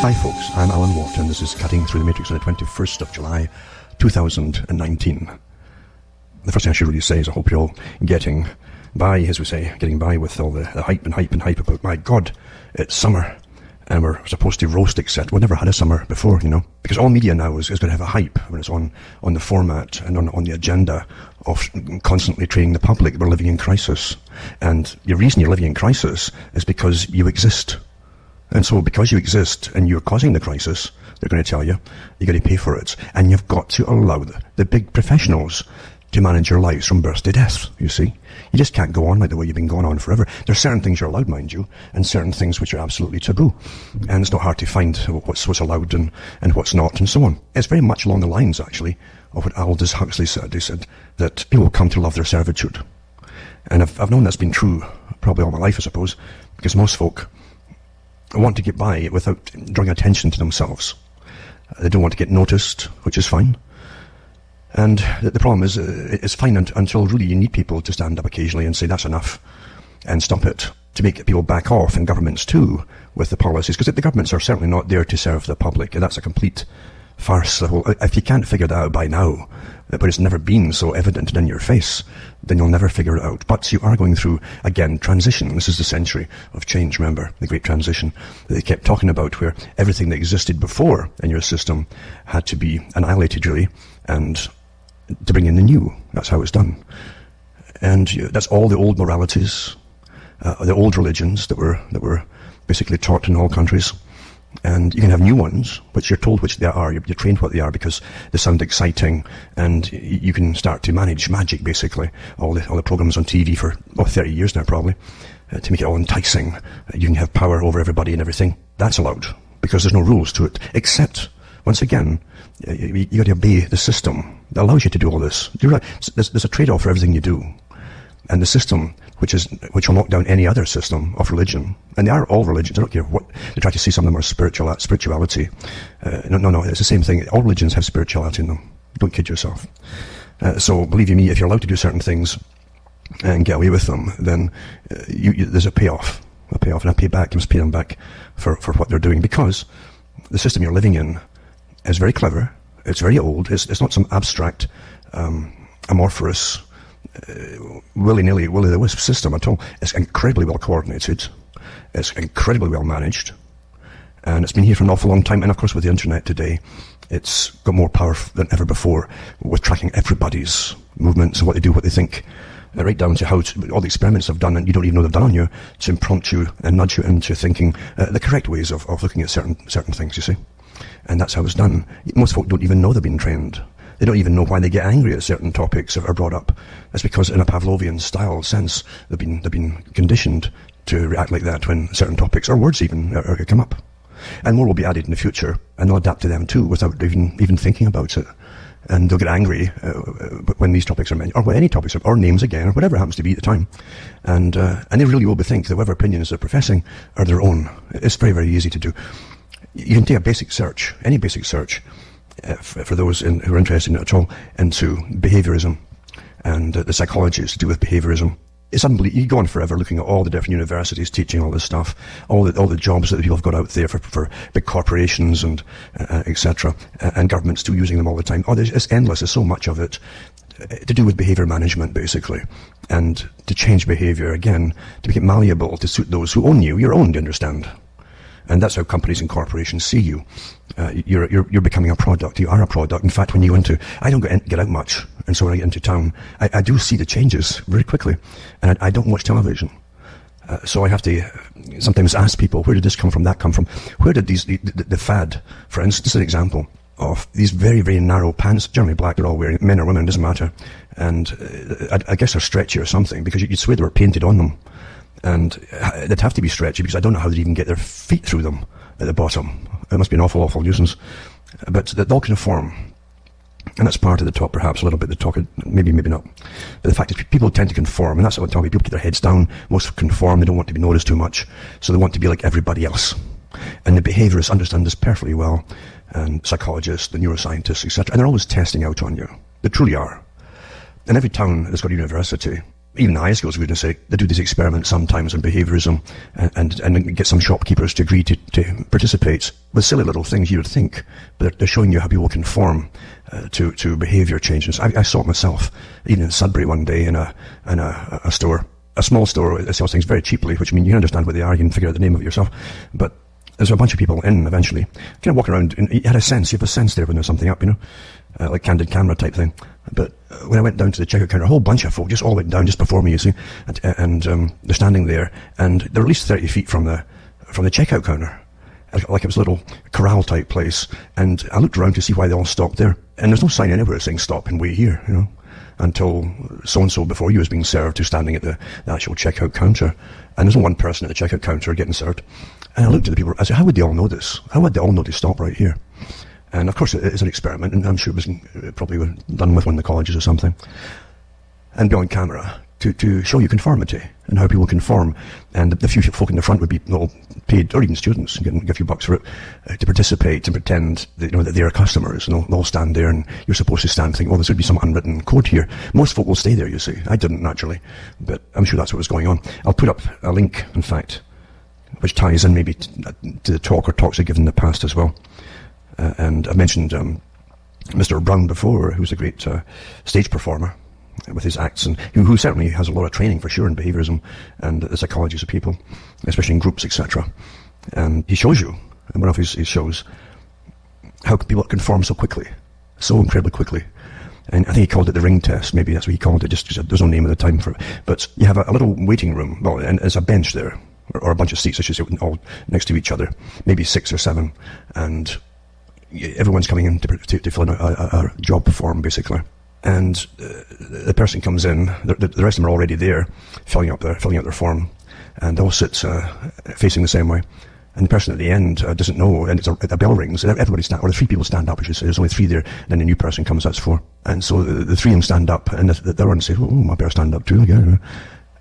Hi folks, I'm Alan Watt and this is Cutting Through the Matrix on the 21st of July 2019. The first thing I should really say is I hope you're all getting by, as we say, getting by with all the hype about, my God, it's summer and we're supposed to roast, etc. We've never had a summer before, you know, because all media now is going to have a hype when it's on the format and on the agenda of constantly training the public. We're living in crisis, and the reason you're living in crisis is because you exist. And so because you exist and you're causing the crisis, they're going to tell you, you're going to pay for it. And you've got to allow the big professionals to manage your lives from birth to death, you see. You just can't go on like the way you've been going on forever. There's certain things you're allowed, mind you, and certain things which are absolutely taboo. And it's not hard to find what's allowed and what's not, and so on. It's very much along the lines, actually, of what Aldous Huxley said. He said that people come to love their servitude. And I've known that's been true probably all my life, I suppose, because most folk want to get by without drawing attention to themselves. They don't want to get noticed, which is fine. And the problem is, it's fine until really you need people to stand up occasionally and say that's enough and stop it, to make people back off, and governments too, with the policies, because the governments are certainly not there to serve the public, and that's a complete farce. If you can't figure that out by now, but it's never been so evident and in your face, then you'll never figure it out. But you are going through, again, transition. This is the century of change, remember, the great transition that they kept talking about, where everything that existed before in your system had to be annihilated, really, and to bring in the new. That's how it's done. And that's all the old moralities, the old religions that were basically taught in all countries. And you can have new ones, which you're told which they are. You're trained what they are because they sound exciting, and you can start to manage magic, basically. All the programs on TV for 30 years now, probably, to make it all enticing. You can have power over everybody and everything. That's allowed because there's no rules to it. Except, once again, you got to obey the system that allows you to do all this. There's a trade-off for everything you do, and the system which will knock down any other system of religion, and they are all religions. I don't care what they try to say. Some of them are spirituality. No, it's the same thing. All religions have spirituality in them. Don't kid yourself. So believe you me, if you're allowed to do certain things and get away with them, then there's a payoff, and a payback. You must pay them back for what they're doing, because the system you're living in is very clever. It's very old. It's not some abstract, amorphous, willy-nilly, will-o'-the-wisp system at all. It's incredibly well coordinated. It's incredibly well managed. And it's been here for an awful long time. And of course, with the internet today, it's got more power than ever before with tracking everybody's movements and what they do, what they think, right down to all the experiments they've done, and you don't even know they've done on you, to prompt you and nudge you into thinking the correct ways of looking at certain things, you see. And that's how it's done. Most folk don't even know they've been trained. They don't even know why they get angry at certain topics that are brought up. That's because in a Pavlovian style sense, they've been conditioned to react like that when certain topics, or words even, come up. And more will be added in the future, and they'll adapt to them too without even thinking about it. And they'll get angry when these topics are mentioned, or when any topics, or names again, or whatever happens to be at the time. And they really will think that whatever opinions they're professing are their own. It's very, very easy to do. You can take a basic search, any basic search, for those who are interested in it at all, into behaviorism and the psychologies to do with behaviorism. It's unbelievable. You go on forever looking at all the different universities teaching all this stuff, all the jobs that the people have got out there for big corporations and etc. And governments still using them all the time. It's endless. There's so much of it to do with behavior management, basically, and to change behavior again, to make it malleable to suit those who own you. You're owned, you understand. And that's how companies and corporations see you. You're becoming a product. You are a product. In fact, when you go into, I don't get out much, and so when I get into town, I do see the changes very quickly, and I don't watch television. So I have to sometimes ask people, where did this come from, that come from? Where did the fad, for instance, an example of these very, very narrow pants, generally black, they're all wearing, men or women, doesn't matter. And I guess they're stretchy or something, because you'd swear they were painted on them. And they'd have to be stretchy, because I don't know how they'd even get their feet through them at the bottom. It must be an awful, awful nuisance. But they'll conform. And that's part of the talk, perhaps, a little bit of the talk, maybe not. But the fact is, people tend to conform, and that's what I'm talking about. People keep their heads down, most conform, they don't want to be noticed too much, so they want to be like everybody else. And the behaviorists understand this perfectly well, and psychologists, the neuroscientists, etc., and they're always testing out on you. They truly are. In every town that's got a university, even the high schools, for goodness sake, they do these experiments sometimes on behaviorism and get some shopkeepers to agree to participate with silly little things you would think, but they're showing you how people conform to behaviour changes. I saw it myself, even in Sudbury one day in a store, a small store that sells things very cheaply, which means you can understand what they are, you can figure out the name of it yourself, but there's a bunch of people in eventually, kind of walking around, and you have a sense there when there's something up, like candid camera type thing. But when I went down to the checkout counter, a whole bunch of folk just all went down just before me, you see, and they're standing there, and they're at least 30 feet from the checkout counter, like it was a little corral type place. And I looked around to see why they all stopped there, and there's no sign anywhere saying stop and wait here, until so-and-so before you was being served who's standing at the actual checkout counter, and there's no one person at the checkout counter getting served. And I looked at the people, I said, how would they all know this? How would they all know to stop right here? And of course it's an experiment, and I'm sure it was probably done with one of the colleges or something, and be on camera to show you conformity and how people conform. And the few folk in the front would be little paid, or even students, get a few bucks for it, to participate and pretend that, that they're customers, and they'll stand there, and you're supposed to stand thinking, oh, there's going to be some unwritten code here. Most folk will stay there, you see. I didn't, naturally, but I'm sure that's what was going on. I'll put up a link, in fact, which ties in maybe to the talk or talks I've given in the past as well. And I mentioned Mr. Brown before, who's a great stage performer with his acts, and who certainly has a lot of training for sure in behaviorism and the psychologies of people, especially in groups, etc. And he shows you, in one of his shows, how people conform so quickly, so incredibly quickly. And I think he called it the ring test. Maybe that's what he called it, just because there's no name at the time for it. But you have a little waiting room, well, and there's a bench there, or a bunch of seats, I should say, all next to each other, maybe 6 or 7, and everyone's coming in to fill in a job form, basically. And the person comes in, the rest of them are already there, filling out their form, and they all sit facing the same way. And the person at the end doesn't know, and a bell rings, and everybody or the 3 people stand up, I should say. There's only 3 there, and then the new person comes, that's 4. And so the 3 of them stand up, and the other one says, oh, I better stand up too, again.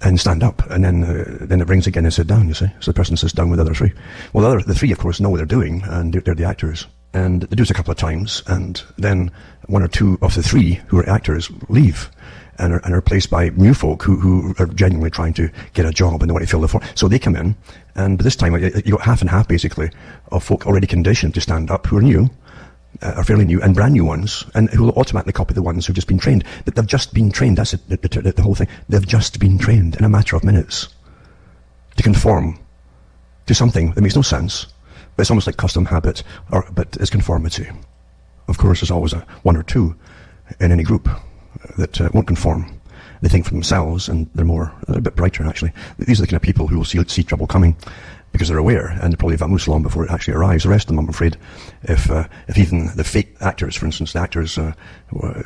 And stand up, and then it rings again and sit down, you see. So the person sits down with the other 3. Well, the 3, of course, know what they're doing, and they're the actors. And they do this a couple of times, and then 1 or 2 of the 3 who are actors leave and are replaced by new folk who are genuinely trying to get a job and they want to fill the form. So they come in, and this time you got half and half, basically, of folk already conditioned to stand up who are new, are fairly new, and brand new ones, and who will automatically copy the ones who've just been trained. That they've just been trained, that's the whole thing. They've just been trained in a matter of minutes to conform to something that makes no sense. But it's almost like custom habit, but it's conformity. Of course, there's always 1 or 2 in any group that won't conform. They think for themselves, and they're a bit brighter, actually. These are the kind of people who will see trouble coming because they're aware, and they probably vamoose long before it actually arrives. The rest of them, I'm afraid, if even the fake actors, for instance, the actors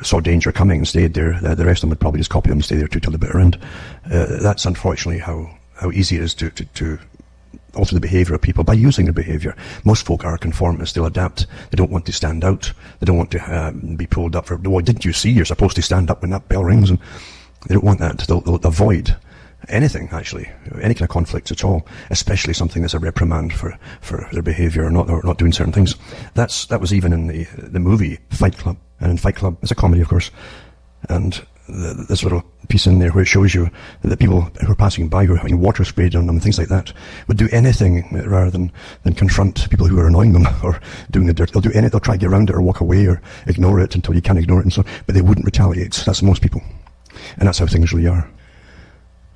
saw danger coming and stayed there, the rest of them would probably just copy them and stay there till the bitter end. That's unfortunately how easy it is to alter the behaviour of people by using their behaviour. Most folk are conformists. They'll adapt. They don't want to stand out. They don't want to be pulled up for, well, didn't you see you're supposed to stand up when that bell rings? And they don't want that. They'll avoid anything, actually, any kind of conflict at all, especially something that's a reprimand for their behaviour or not doing certain things. That was even in the movie Fight Club. And in Fight Club, it's a comedy, of course, and there's a little piece in there where it shows you that the people who are passing by, who are having water sprayed on them and things like that, would do anything rather than confront people who are annoying them or doing the dirt. They'll try to get around it or walk away or ignore it until you can't ignore it and so on, but they wouldn't retaliate. That's most people. And that's how things really are.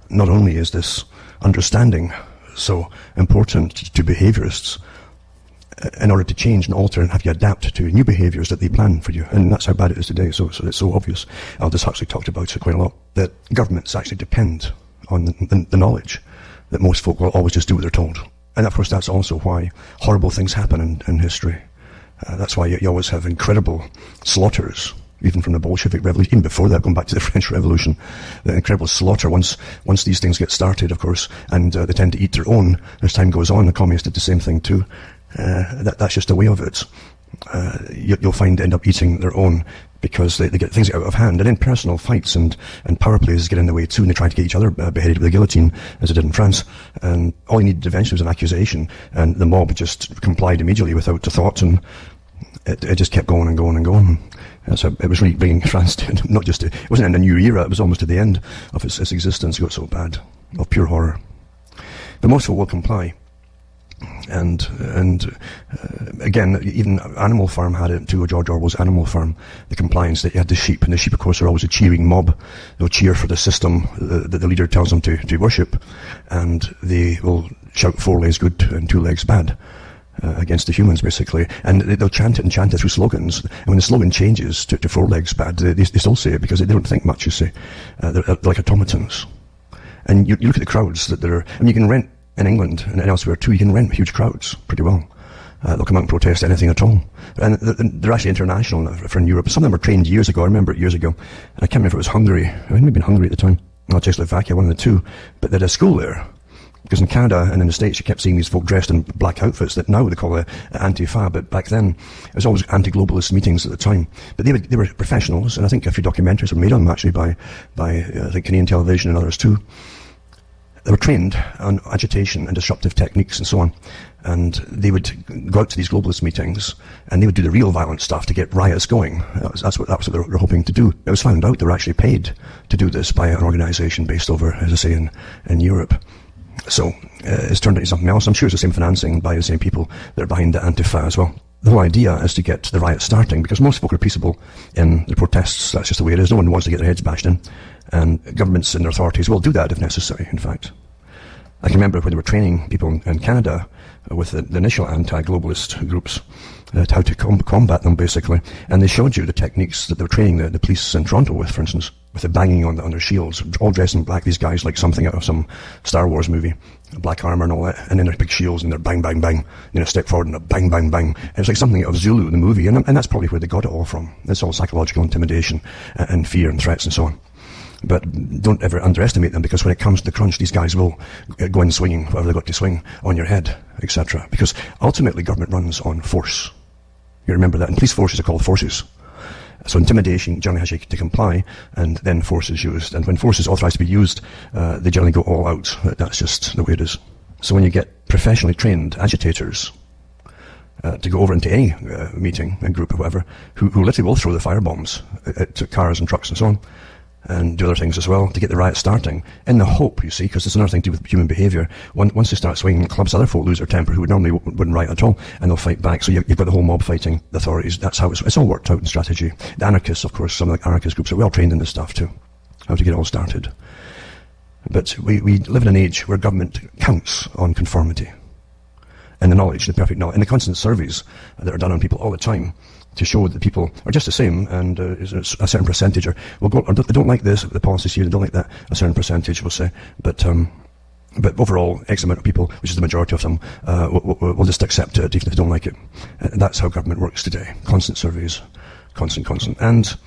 Not only is this understanding so important to behaviourists, in order to change and alter and have you adapt to new behaviours that they plan for you. And that's how bad it is today, so it's so obvious. Aldous Huxley talked about it quite a lot, that governments actually depend on the knowledge that most folk will always just do what they're told. And of course that's also why horrible things happen in history. That's why you always have incredible slaughters, even from the Bolshevik Revolution, even before that, going back to the French Revolution, the incredible slaughter once these things get started, of course, and they tend to eat their own. As time goes on, the communists did the same thing too. That's just the way of it. You'll end up eating their own because they get things out of hand. And then personal fights and power plays get in the way too, and they try to get each other beheaded with a guillotine, as it did in France. And all you needed eventually was an accusation, and the mob just complied immediately without a thought, and it just kept going and going and going. So it was really bringing France to, not just to, it wasn't in a new era, it was almost to the end of its existence. It got so bad, of pure horror. But most folk will comply. And again, even Animal Farm had it too, George Orwell's Animal Farm, the compliance that you had the sheep, and the sheep of course are always a cheering mob. They'll cheer for the system that the leader tells them to worship, and they will shout 4 legs good and 2 legs bad against the humans basically, and they'll chant it through slogans, and when the slogan changes to 4 legs bad, they still say it because they don't think much, you see. They're like automatons. And you look at the crowds that there are, and you can rent in England and elsewhere too, you can rent huge crowds pretty well. They'll come out and protest anything at all. And they're actually international in Europe. Some of them were trained years ago. I remember it years ago. And I can't remember if it was Hungary. I think maybe Hungary at the time. Or Czechoslovakia, one of the two. But they had a school there. Because in Canada and in the States, you kept seeing these folk dressed in black outfits that now they call Antifa, but back then it was always anti-globalist meetings at the time. But they were professionals, and I think a few documentaries were made on them actually by I think Canadian television and others too. They were trained on agitation and disruptive techniques and so on. And they would go out to these globalist meetings and they would do the real violent stuff to get riots going. That's what they were hoping to do. It was found out they were actually paid to do this by an organisation based over, as I say, in Europe. So it's turned into something else. I'm sure it's the same financing by the same people that are behind the Antifa as well. The whole idea is to get the riots starting, because most folk are peaceable in the protests. That's just the way it is. No one wants to get their heads bashed in. And governments and their authorities will do that if necessary, in fact. I can remember when they were training people in Canada with the initial anti-globalist groups, how to combat them, basically. And they showed you the techniques that they were training the police in Toronto with, for instance, with the banging on their shields, all dressed in black, these guys like something out of some Star Wars movie, black armour and all that, and then their big shields and their bang, bang, bang, step forward and a bang, bang, bang. And it's like something out of Zulu, the movie, and that's probably where they got it all from. It's all psychological intimidation and fear and threats and so on. But don't ever underestimate them, because when it comes to the crunch, these guys will go in swinging, whatever they've got to swing, on your head, etc. Because ultimately government runs on force. You remember that. And police forces are called forces. So intimidation generally has you to comply, and then force is used. And when force is authorised to be used, they generally go all out. That's just the way it is. So when you get professionally trained agitators to go over into any meeting, a group or whatever, who literally will throw the firebombs at cars and trucks and so on, and do other things as well to get the riot starting, in the hope, you see, because it's another thing to do with human behaviour. Once they start swinging clubs, other folk lose their temper who would normally wouldn't riot at all, and they'll fight back. So you've got the whole mob fighting the authorities. That's how it's all worked out in strategy. The anarchists, of course, some of the anarchist groups are well trained in this stuff too, how to get it all started. But we live in an age where government counts on conformity and the knowledge, the perfect knowledge, and the constant surveys that are done on people all the time, to show that people are just the same, and a certain percentage will go, or they don't like this, the policies here, they don't like that, a certain percentage will say, but overall, X amount of people, which is the majority of them, will just accept it even if they don't like it. And that's how government works today. Constant surveys, constant. And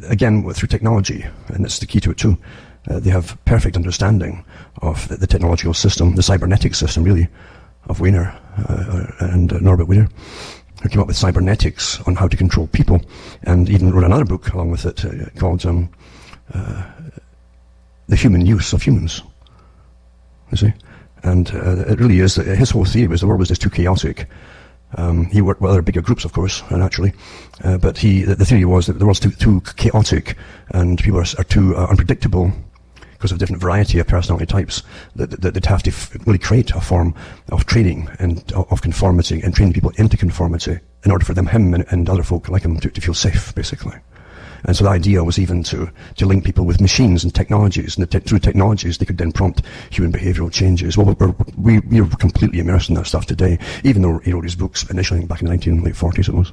again, through technology, and that's the key to it too, they have perfect understanding of the technological system, the cybernetic system really, of Wiener and Norbert Wiener, who came up with cybernetics on how to control people, and even wrote another book along with it called The Human Use of Humans. You see? And it really is, his whole theory was the world was just too chaotic. He worked with other bigger groups, of course, naturally, but the theory was that the world's too chaotic, and people are too unpredictable, because of different variety of personality types, that they'd have to really create a form of training and of conformity, and train people into conformity in order for him and other folk like him to feel safe, basically. And so the idea was even to link people with machines and technologies, and through technologies they could then prompt human behavioural changes. Well, we're completely immersed in that stuff today, even though he wrote his books initially back in the late 40s it was.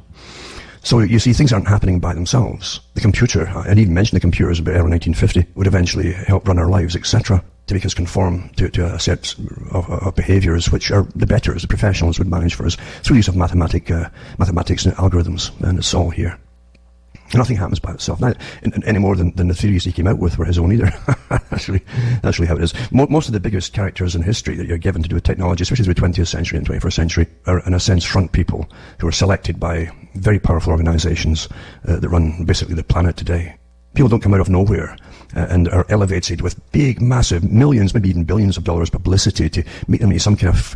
So you see, things aren't happening by themselves. The computer, I even mentioned the computers about early 1950, would eventually help run our lives, etc., to make us conform to a set of behaviours which are the better, as the professionals would manage for us, through use of mathematics and algorithms, and it's all here. Nothing happens by itself, not any more than the theories he came out with were his own either. That's really how it is. Most of the biggest characters in history that you're given to do with technology, especially the 20th century and 21st century, are in a sense front people who are selected by very powerful organisations that run basically the planet today. People don't come out of nowhere and are elevated with big, massive, millions, maybe even billions of dollars publicity to make them into some kind of,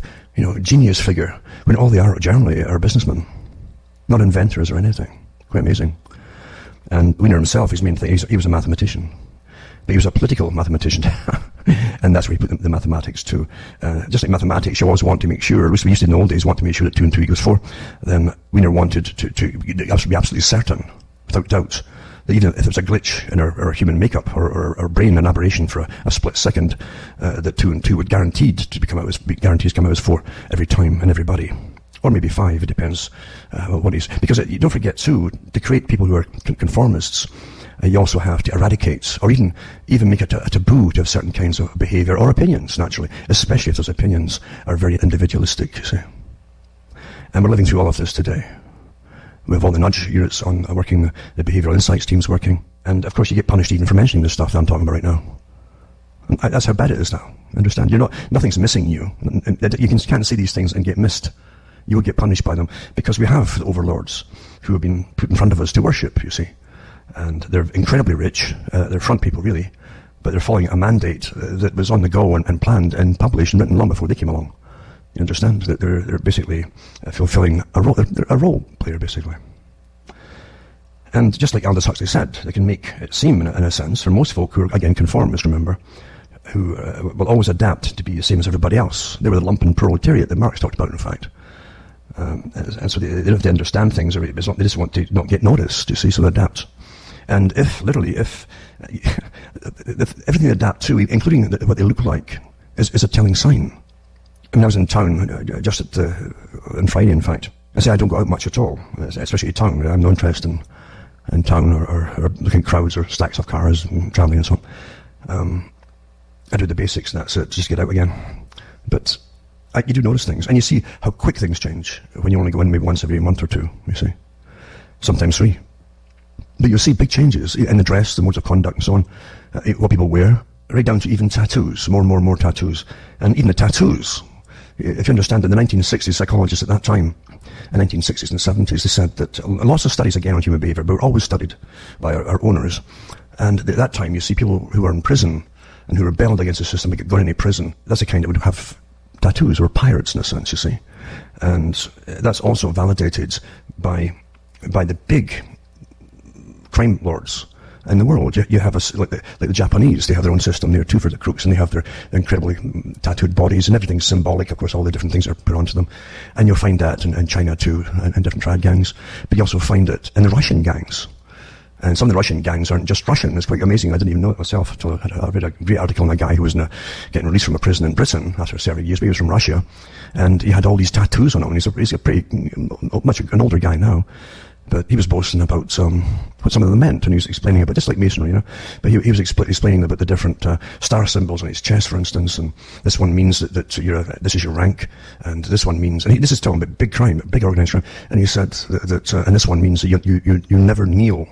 genius figure, when all they are generally are businessmen. Not inventors or anything. Quite amazing. And Wiener himself, his main thing, he was a mathematician. But he was a political mathematician. And that's where he put the mathematics to. Just like mathematics, you always want to make sure, at least we used to in the old days, want to make sure that 2 and 2 equals 4. Then Wiener wanted to be absolutely certain, without doubt, that even if there's a glitch in our human makeup or our brain, an aberration for a split second, that 2 and 2 would guaranteed to come out as 4 every time and everybody. Or maybe 5, it depends what he's... Because you don't forget too, to create people who are conformists, you also have to eradicate, or even make it a taboo to have certain kinds of behaviour or opinions, naturally, especially if those opinions are very individualistic, you see. And we're living through all of this today. We have all the nudge units on working, the behavioural insights teams working, and of course you get punished even for mentioning the stuff that I'm talking about right now. And that's how bad it is now. Understand? Nothing's missing you. You can't see these things and get missed. You will get punished by them because we have the overlords who have been put in front of us to worship, you see. And they're incredibly rich. They're front people, really. But they're following a mandate that was on the go and planned and published and written long before they came along. You understand? That they're basically fulfilling a role. They're a role player, basically. And just like Aldous Huxley said, they can make it seem, in a sense, for most folk who are, again, conformists, remember, who will always adapt to be the same as everybody else. They were the lumpen proletariat that Marx talked about, in fact. And so they don't have to understand things, or they just want to not get noticed, you see, so they adapt. And if everything they adapt to, including what they look like, is a telling sign. I mean, I was in town just on Friday, in fact. I say I don't go out much at all, especially town. I have no interest in town or looking at crowds or stacks of cars and travelling and so on. I do the basics and that's it, just get out again. But you do notice things, and you see how quick things change when you only go in maybe once every month or 2, you see. Sometimes 3. But you'll see big changes in the dress, the modes of conduct and so on, what people wear, right down to even tattoos, more tattoos. And even the tattoos, if you understand, in the 1960s, psychologists at that time, in the 1960s and 70s, they said that lots of studies again on human behaviour, but were always studied by our owners. And at that time, you see people who are in prison and who rebelled against the system, but got into prison. That's the kind that would have tattoos, or pirates in a sense, you see. And that's also validated by the big crime lords in the world. You have like the Japanese, they have their own system there too for the crooks, and they have their incredibly tattooed bodies, and everything's symbolic, of course, all the different things are put onto them. And you'll find that in China too, and different triad gangs. But you also find it in the Russian gangs. And some of the Russian gangs aren't just Russian. It's quite amazing. I didn't even know it myself until I read a great article on a guy who was getting released from a prison in Britain after several years, but he was from Russia. And he had all these tattoos on him. He's a pretty, much an older guy now. But he was boasting about what some of them meant, and he was explaining about, just like masonry, But he was explaining about the different star symbols on his chest, for instance, and this one means that this is your rank, and this one means, and this is talking about big crime, big organised crime, and he said that and this one means that you never kneel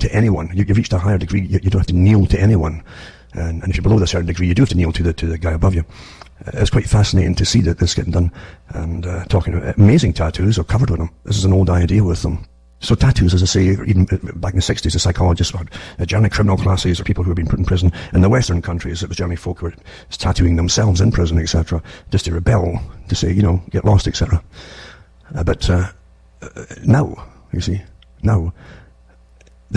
to anyone. You've reached a higher degree, you don't have to kneel to anyone, and if you're below a certain degree, you do have to kneel to the guy above you. It's quite fascinating to see that this getting done, and talking about amazing tattoos are covered with them. This is an old idea with them. So tattoos, as I say, even back in the 60s, the psychologists had generally criminal classes or people who had been put in prison. In the Western countries, it was generally folk who were tattooing themselves in prison, etc., just to rebel, to say, get lost, etc. But now, you see, the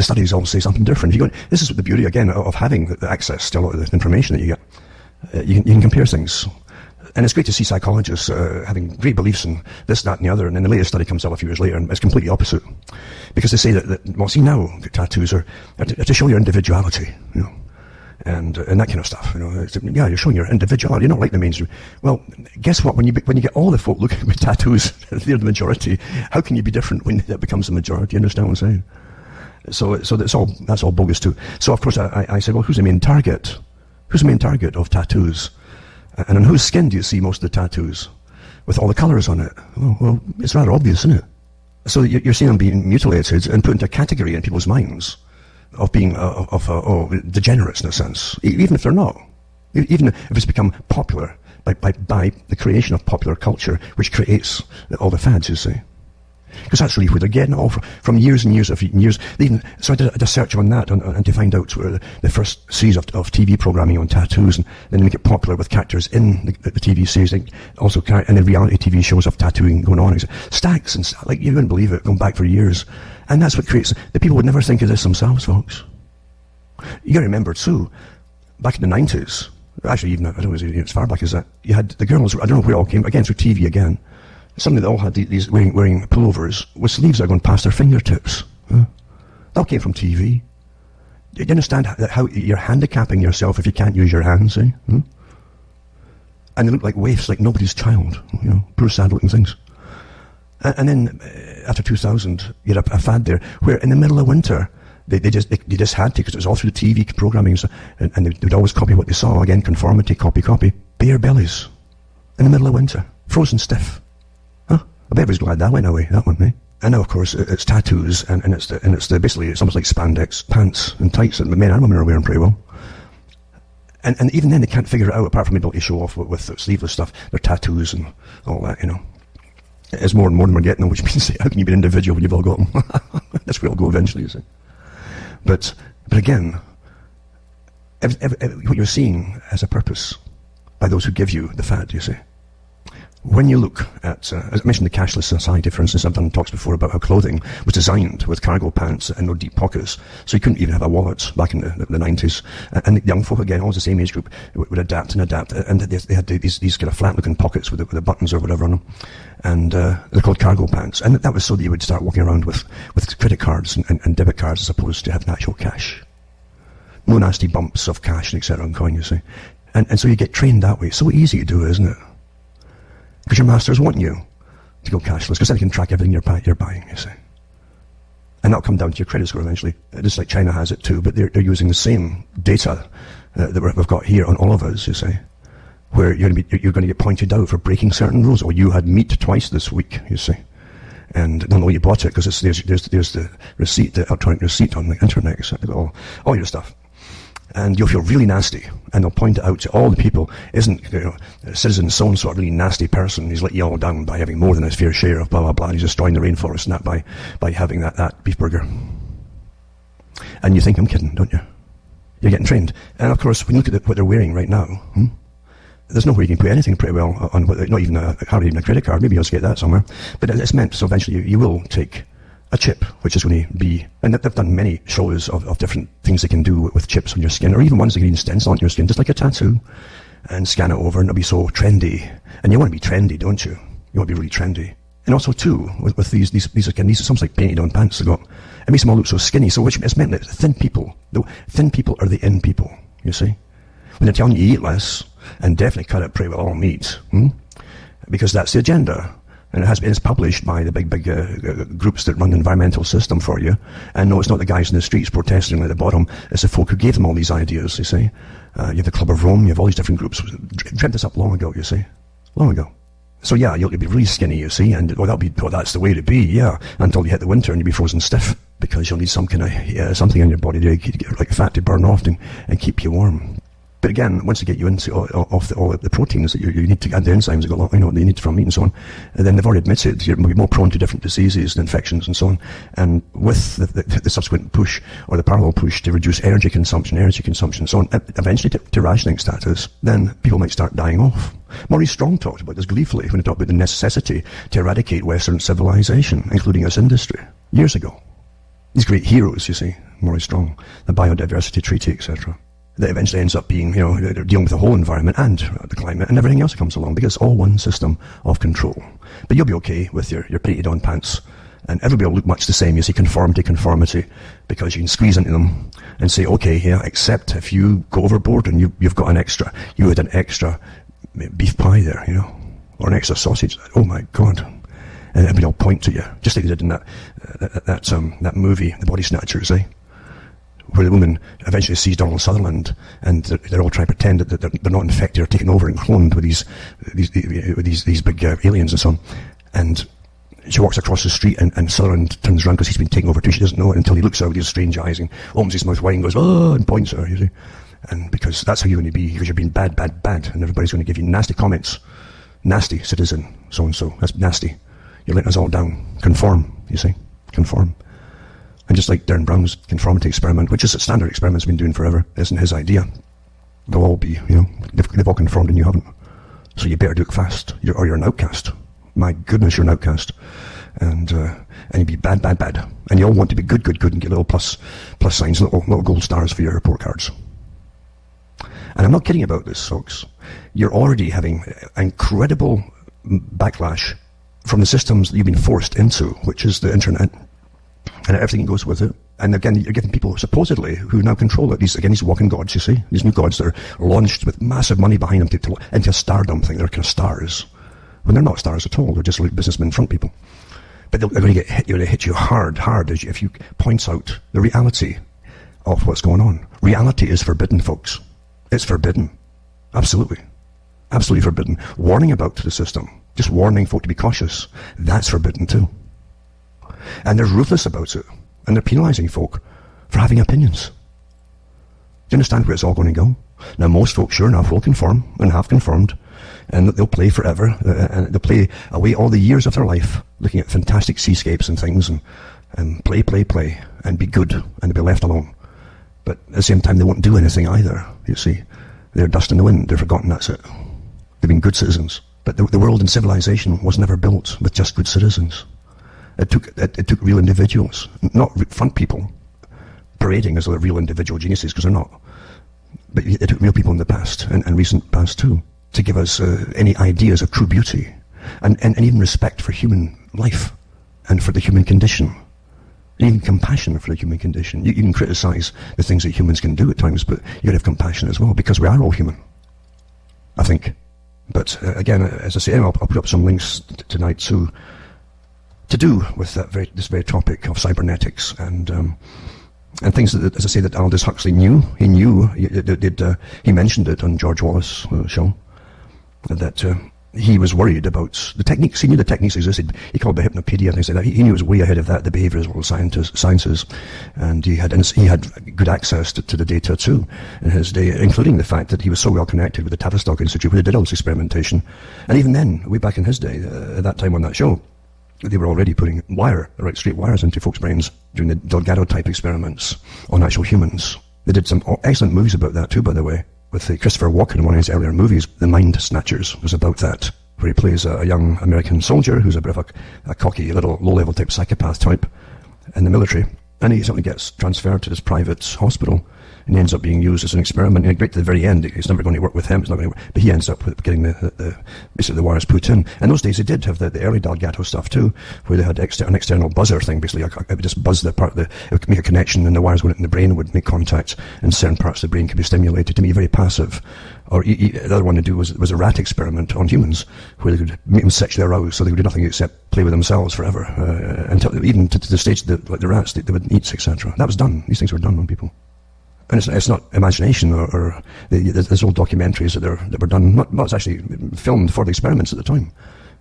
studies all say something different. This is the beauty, again, of having the access to a lot of the information that you get. You can compare things. And it's great to see psychologists having great beliefs in this, that, and the other, and then the latest study comes up a few years later, and it's completely opposite. Because they say that see now, the tattoos are to show your individuality, and that kind of stuff, you're showing your individuality, you're not like the mainstream. Well, guess what, when you get all the folk looking with tattoos, they're the majority, how can you be different when that becomes the majority? You understand what I'm saying? So that's all bogus too. So of course I said, well, who's the main target? Who's the main target of tattoos? And on whose skin do you see most of the tattoos? With all the colours on it? Well, it's rather obvious, isn't it? So you're seeing them being mutilated and put into a category in people's minds of being degenerates in a sense, even if they're not. Even if it's become popular by the creation of popular culture, which creates all the fads, you see. Because that's really where they're getting it all from years and years of years. So I did a search on that and to find out where the first series of TV programming on tattoos, and then make it popular with characters in the TV series, and also and the reality TV shows of tattooing going on. Stacks and like, you wouldn't believe it, going back for years. And that's what creates, the people would never think of this themselves, folks. You gotta remember too, back in the 90s, actually even, I don't know, as far back as that, you had the girls, I don't know where it all came, again through TV again, suddenly they all had these wearing pullovers with sleeves that are going past their fingertips. That all came from TV. Do you understand how you're handicapping yourself if you can't use your hands, eh? And they look like waifs, like nobody's child, poor sad looking things. And then after 2000, you had a fad there where in the middle of winter, they just had to, because it was all through the TV programming, and they would always copy what they saw. Again, conformity, copy. Bare bellies in the middle of winter, frozen stiff. I bet everybody's glad that went away, that one, eh? And now, of course, it's tattoos, and it's basically it's almost like spandex pants and tights that men and women are wearing pretty well. And even then, they can't figure it out, apart from being able to show off with sleeveless stuff, their tattoos and all that, It's more and more than we're getting them, which means, how can you be an individual when you've all got them? That's where it'll go eventually, you see. But again, what you're seeing has a purpose by those who give you the fad, you see. When you look at, as I mentioned, the cashless society, for instance, I've done talks before about how clothing was designed with cargo pants and no deep pockets, so you couldn't even have a wallet back in the 90s. And the young folk, again, always the same age group, would adapt, and they had these kind of flat-looking pockets with the buttons or whatever on them, and they're called cargo pants. And that was so that you would start walking around with credit cards and debit cards as opposed to having actual cash. No nasty bumps of cash and etc. and coin, you see. And so you get trained that way. So easy to do, isn't it? Because your masters want you to go cashless, because then they can track everything you're buying, you see. And that'll come down to your credit score eventually. Just like China has it too, but they're using the same data that we've got here on all of us, you see. Where you're going to get pointed out for breaking certain rules, or you had meat twice this week, you see. And they'll know you bought it, because there's the receipt, the electronic receipt on the internet, all your stuff. And you'll feel really nasty, and they'll point it out to all the people. Isn't citizen so-and-so a really nasty person? He's let you all down by having more than his fair share of blah blah blah. He's destroying the rainforest and that by having that beef burger. And you think I'm kidding, don't you? You're getting trained. And of course, when you look at what they're wearing right now, there's nowhere you can put anything pretty well on, not even hardly even a credit card. Maybe you'll get that somewhere. But it's meant so eventually you will take a chip, which is going to be, and they've done many shows of different things they can do with chips on your skin, or even ones that can even stencil on your skin, just like a tattoo, and scan it over, and it'll be so trendy. And you want to be trendy, don't you? You want to be really trendy. And also too, with these are something like painted on pants they got. It makes them all look so skinny. So it's meant that thin people are the in people, you see. When they're telling you to eat less, and definitely cut it pretty well all meat, because that's the agenda. And it's published by the big groups that run the environmental system for you. And no, it's not the guys in the streets protesting at the bottom. It's the folk who gave them all these ideas, you see. You have the Club of Rome, you have all these different groups. Dreamt this up long ago, you see. Long ago. So yeah, you'll be really skinny, you see, and that's the way to be, yeah, until you hit the winter and you'll be frozen stiff, because you'll need some kind of, something in your body to get like fat to burn off and keep you warm. But again, once they get you into all the proteins that you need to, and the enzymes that that you need from meat and so on, and then they've already admitted you're more prone to different diseases and infections and so on. And with the subsequent push, or the parallel push to reduce energy consumption and so on, eventually to rationing status, then people might start dying off. Maurice Strong talked about this gleefully when he talked about the necessity to eradicate Western civilization, including its industry, years ago. These great heroes, you see, Maurice Strong, the Biodiversity Treaty, etc. That eventually ends up being, they're dealing with the whole environment and the climate and everything else that comes along, because it's all one system of control. But you'll be okay with your painted on pants, and everybody will look much the same. You see conformity, because you can squeeze into them and say, okay, yeah, except if you go overboard and you've got you had an extra beef pie there, or an extra sausage. Oh my God. And everybody will point to you, just like they did in that movie, The Body Snatchers, where the woman eventually sees Donald Sutherland, and they're all trying to pretend that they're not infected or taken over and cloned with these big aliens and so on. And she walks across the street, and Sutherland turns around because he's been taken over too. She doesn't know it until he looks out with his strange eyes and opens his mouth wide and goes, oh, and points at her, you see. And because that's how you're going to be, because you're being bad, and everybody's going to give you nasty comments. Nasty citizen, so-and-so, that's nasty. You're letting us all down. Conform, you see. Conform. And just like Darren Brown's conformity experiment, which is a standard experiment he's been doing forever, isn't his idea. They'll all be, they've all conformed and you haven't. So you better do it fast, or you're an outcast. My goodness, you're an outcast. And you be bad, bad, bad. And you all want to be good, good, good, and get little plus signs, little gold stars for your report cards. And I'm not kidding about this, folks. You're already having incredible backlash from the systems that you've been forced into, which is the internet, and everything goes with it. And again, you're getting people supposedly who now control it. These walking gods, you see, these new gods that are launched with massive money behind them into a stardom thing. They're kind of stars, when they're not stars at all. They're just like businessmen front people. But they're going to get hit. They're going to hit you hard if you point out the reality of what's going on. Reality is forbidden, folks. It's forbidden, absolutely forbidden. Warning about the system, just warning folk to be cautious. That's forbidden too. And they're ruthless about it. And they're penalising folk for having opinions. Do you understand where it's all going to go? Now, most folks, sure enough, will conform and have conformed. And they'll play forever. And they'll play away all the years of their life looking at fantastic seascapes and things. And play. And be good. And they'll be left alone. But at the same time, they won't do anything either, you see. They're dust in the wind. They're forgotten, that's it. They've been good citizens. But the world and civilization was never built with just good citizens. It took real individuals, not front people, parading as though they're real individual geniuses, because they're not. But it took real people in the past, and recent past too, to give us any ideas of true beauty, and even respect for human life, and for the human condition, and even compassion for the human condition. You can criticize the things that humans can do at times, but you gotta have compassion as well, because we are all human, I think. But again, as I say, I'll put up some links tonight to do with this very topic of cybernetics and things that, as I say, that Aldous Huxley knew. He mentioned it on George Wallace' show, that he was worried about the techniques. He knew the techniques existed. He called the hypnopedia and things like that. He knew it was way ahead of that, the behavioral sciences, and he had good access to the data too in his day, including the fact that he was so well connected with the Tavistock Institute, where they did all this experimentation. And even then, way back in his day, at that time on that show, they were already putting straight wires into folks' brains, doing the Delgado type experiments on actual humans. They did some excellent movies about that too, by the way, with Christopher Walken in one of his earlier movies. The Mind Snatchers was about that, where he plays a young American soldier who's a bit of a cocky little low-level type psychopath type in the military, and he suddenly gets transferred to this private hospital, and he ends up being used as an experiment. And right to the very end, it's never going to work with him. It's not going to work, but he ends up with getting basically the wires put in. And those days they did have the early Delgado stuff too, where they had an external buzzer thing. Basically, it would just buzz it would make a connection, and the wires went in the brain and would make contact, and certain parts of the brain could be stimulated to be very passive. Or the other one to do was a rat experiment on humans, where they could make them sexually aroused, so they would do nothing except play with themselves forever, until even to the stage that, like the rats, they would eat, etc. That was done. These things were done on people. And it's not imagination, or there's old documentaries that were done. Not actually filmed for the experiments at the time,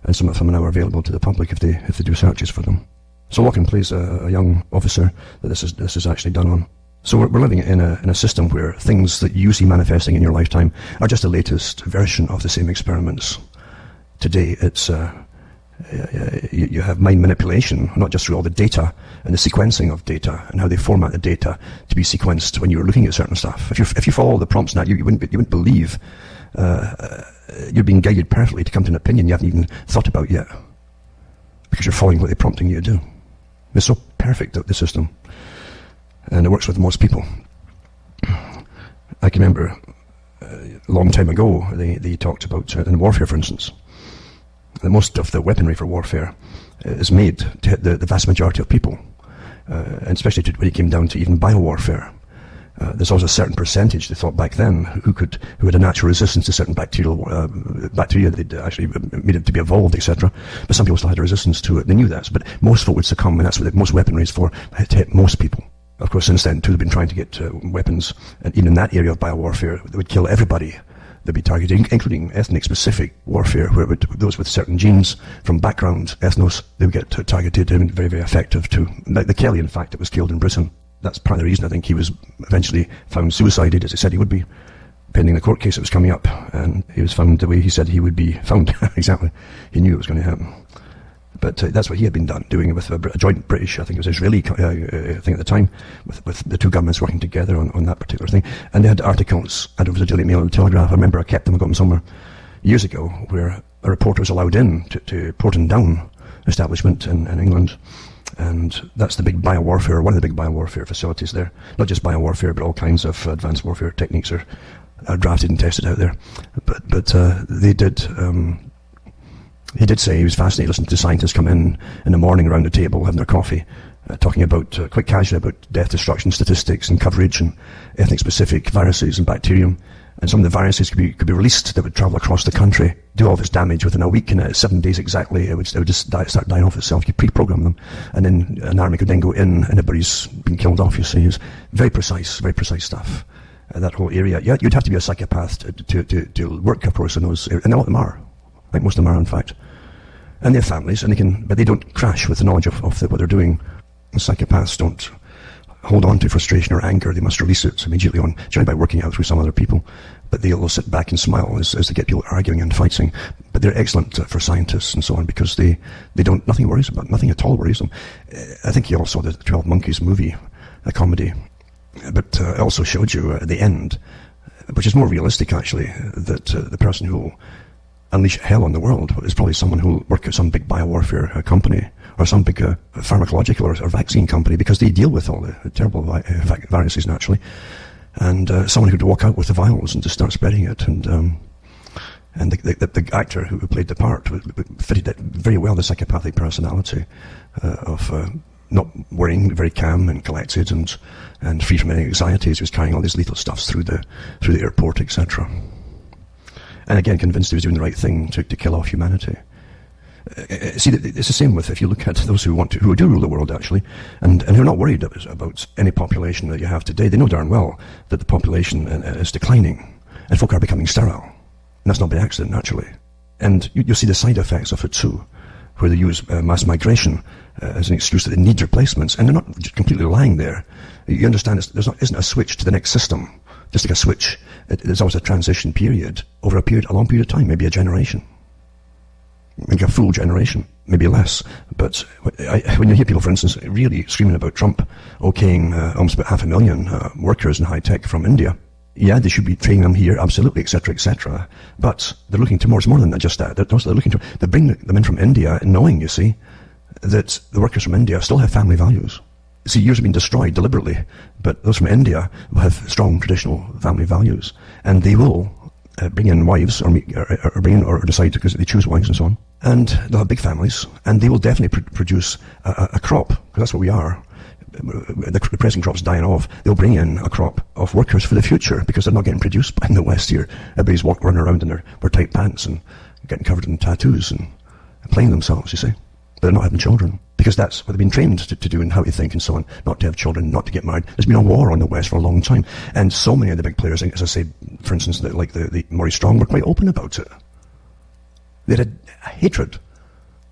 and some of them are now available to the public if they do searches for them. So Walken plays a young officer that this is actually done on. So we're living in a system where things that you see manifesting in your lifetime are just the latest version of the same experiments. Today, it's you have mind manipulation, not just through all the data and the sequencing of data and how they format the data to be sequenced when you're looking at certain stuff. If you follow all the prompts now, you wouldn't believe you're being guided perfectly to come to an opinion you haven't even thought about yet, because you're following what they're prompting you to do. It's so perfect, the system, and it works with most people. I can remember a long time ago they talked about in warfare, for instance, that most of the weaponry for warfare is made to hit the vast majority of people, and especially when it came down to even biowarfare. There's always a certain percentage, they thought back then, who had a natural resistance to certain bacteria they'd actually made it to be evolved, etc. But some people still had a resistance to it. They knew that, but most folk would succumb, and that's what most weaponry is for, to hit most people. Of course, since then, too, they've been trying to get weapons, and even in that area of biowarfare, that would kill everybody. They'd be targeting, including ethnic-specific warfare, where those with certain genes from background, ethnos, they would get targeted and very, very effective too. Like the Kelly, in fact, that was killed in Britain. That's part of the reason I think he was eventually found suicided, as he said he would be, pending the court case that was coming up. And he was found the way he said he would be found. Exactly. He knew it was going to happen. But that's what he had been doing with a joint British, I think it was Israeli thing at the time, with the two governments working together on that particular thing. And they had articles, and it was a Daily Mail and Telegraph. I remember I kept them, I got them somewhere years ago, where a reporter was allowed in to Porton Down establishment in England. And that's the big biowarfare, one of the big biowarfare facilities there. Not just biowarfare, but all kinds of advanced warfare techniques are drafted and tested out there. But they did... he did say he was fascinated listening to scientists come in the morning around the table having their coffee, talking about, quite casually, about death destruction statistics and coverage and ethnic-specific viruses and bacterium. And some of the viruses could be released that would travel across the country, do all this damage within a week, and 7 days exactly, it would just start dying off itself. You pre-program them, and then an army could then go in, and everybody's been killed off, you see. It's very precise stuff. That whole area. Yeah, you'd have to be a psychopath to work, of course, in those areas. And a lot of them are. I think most of them are, in fact. And they have families, and but they don't crash with the knowledge of what they're doing. The psychopaths don't hold on to frustration or anger. They must release it immediately on, generally by working out through some other people. But they'll sit back and smile as they get people arguing and fighting. But they're excellent for scientists and so on, because they don't, nothing worries about, nothing at all worries them. I think you all saw the 12 Monkeys movie, a comedy. But it also showed you at the end, which is more realistic actually, that the person who will unleash hell on the world is probably someone who will work at some big biowarfare company, or some big pharmacological or vaccine company, because they deal with all the terrible viruses naturally. And someone who'd walk out with the vials and just start spreading it. And the actor who played the part fitted it very well, the psychopathic personality of not worrying, very calm and collected and free from any anxieties. He was carrying all these lethal stuffs through the airport, etc. And again, convinced he was doing the right thing to kill off humanity. See, it's the same with, if you look at those who do rule the world actually, and who are not worried about any population that you have today. They know darn well that the population is declining, and folk are becoming sterile. And that's not by accident, naturally. And you'll see the side effects of it too, where they use mass migration as an excuse that they need replacements, and they're not just completely lying there. You understand, isn't a switch to the next system. Just like a switch, there's always a transition period over a long period of time, maybe a generation. Maybe a full generation, maybe less. But when you hear people, for instance, really screaming about Trump okaying almost about 500,000 workers in high tech from India, yeah, they should be training them here, absolutely, etc., etc. But they're looking towards more than just that. They're looking to, they bring them in from India, knowing, you see, that the workers from India still have family values. See, yours have been destroyed deliberately, but those from India will have strong traditional family values, and they will bring in wives, or decide because they choose wives and so on, and they'll have big families, and they will definitely produce a crop, because that's what we are. The present crop's dying off. They'll bring in a crop of workers for the future, because they're not getting produced in the West here. Everybody's running around in their tight pants and getting covered in tattoos and playing themselves, you see. But they're not having children, because that's what they've been trained to do and how to think and so on. Not to have children, not to get married. There's been a war on the West for a long time, and so many of the big players, as I say, for instance, like the Maurice Strong, were quite open about it. They had a hatred,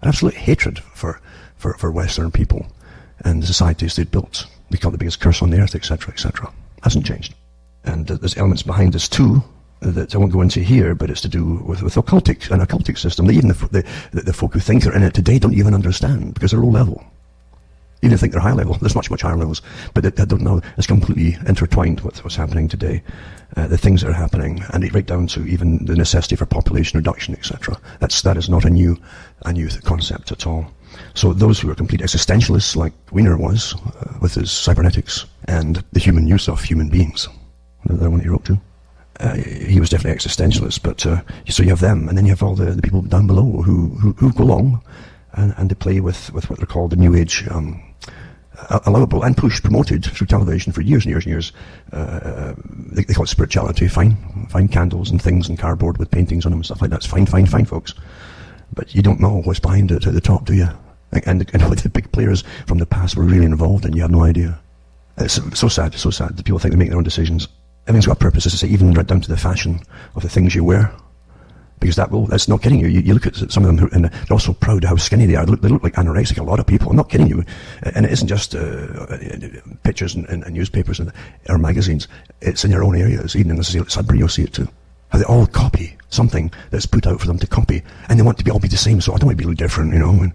an absolute hatred for Western people and the societies they'd built. They call it the biggest curse on the earth, etc., etc. Hasn't changed. And there's elements behind this too that I won't go into here, but it's to do with an occultic system that even the folk who think they're in it today don't even understand, because they're low level. Even if they think they're high level, there's much higher levels, but they don't know. It's completely intertwined with what's happening today. The things that are happening, and right down to even the necessity for population reduction, etc. That is not a new concept at all. So those who are complete existentialists, like Wiener was, with his cybernetics and the human use of human beings, another one he wrote to. He was definitely existentialist, but so you have them, and then you have all the people down below who go along and they play with what they're called the New Age, allowable and promoted through television for years and years and years. They call it spirituality. Fine candles and things and cardboard with paintings on them and stuff like that. It's fine, folks. But you don't know what's behind it at the top, do you? And the big players from the past were really involved, and you have no idea. It's so sad that people think they make their own decisions. Everything's got a purpose, as I say, even right down to the fashion of the things you wear. Because that's not kidding you. You look at some of them, and they're all so proud of how skinny they are. They look like anorexic, a lot of people. I'm not kidding you. And it isn't just pictures and newspapers or magazines. It's in your own areas. Even in the Sudbury, you'll see it too. How they all copy something that's put out for them to copy. And they want to all be the same, so I don't want to be a little different, you know.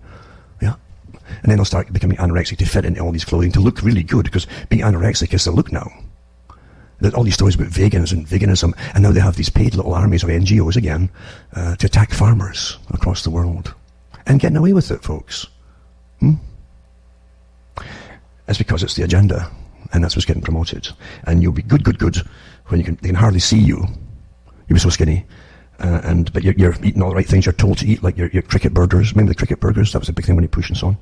And then they'll start becoming anorexic to fit into all these clothing, to look really good, because being anorexic is the look now. There's all these stories about veganism, and now they have these paid little armies of NGOs again to attack farmers across the world. And getting away with it, folks. It's because it's the agenda, and that's what's getting promoted. And you'll be good when they can hardly see you. You'll be so skinny. But you're eating all the right things you're told to eat, like your cricket burgers. Remember the cricket burgers? That was a big thing when you push and so on.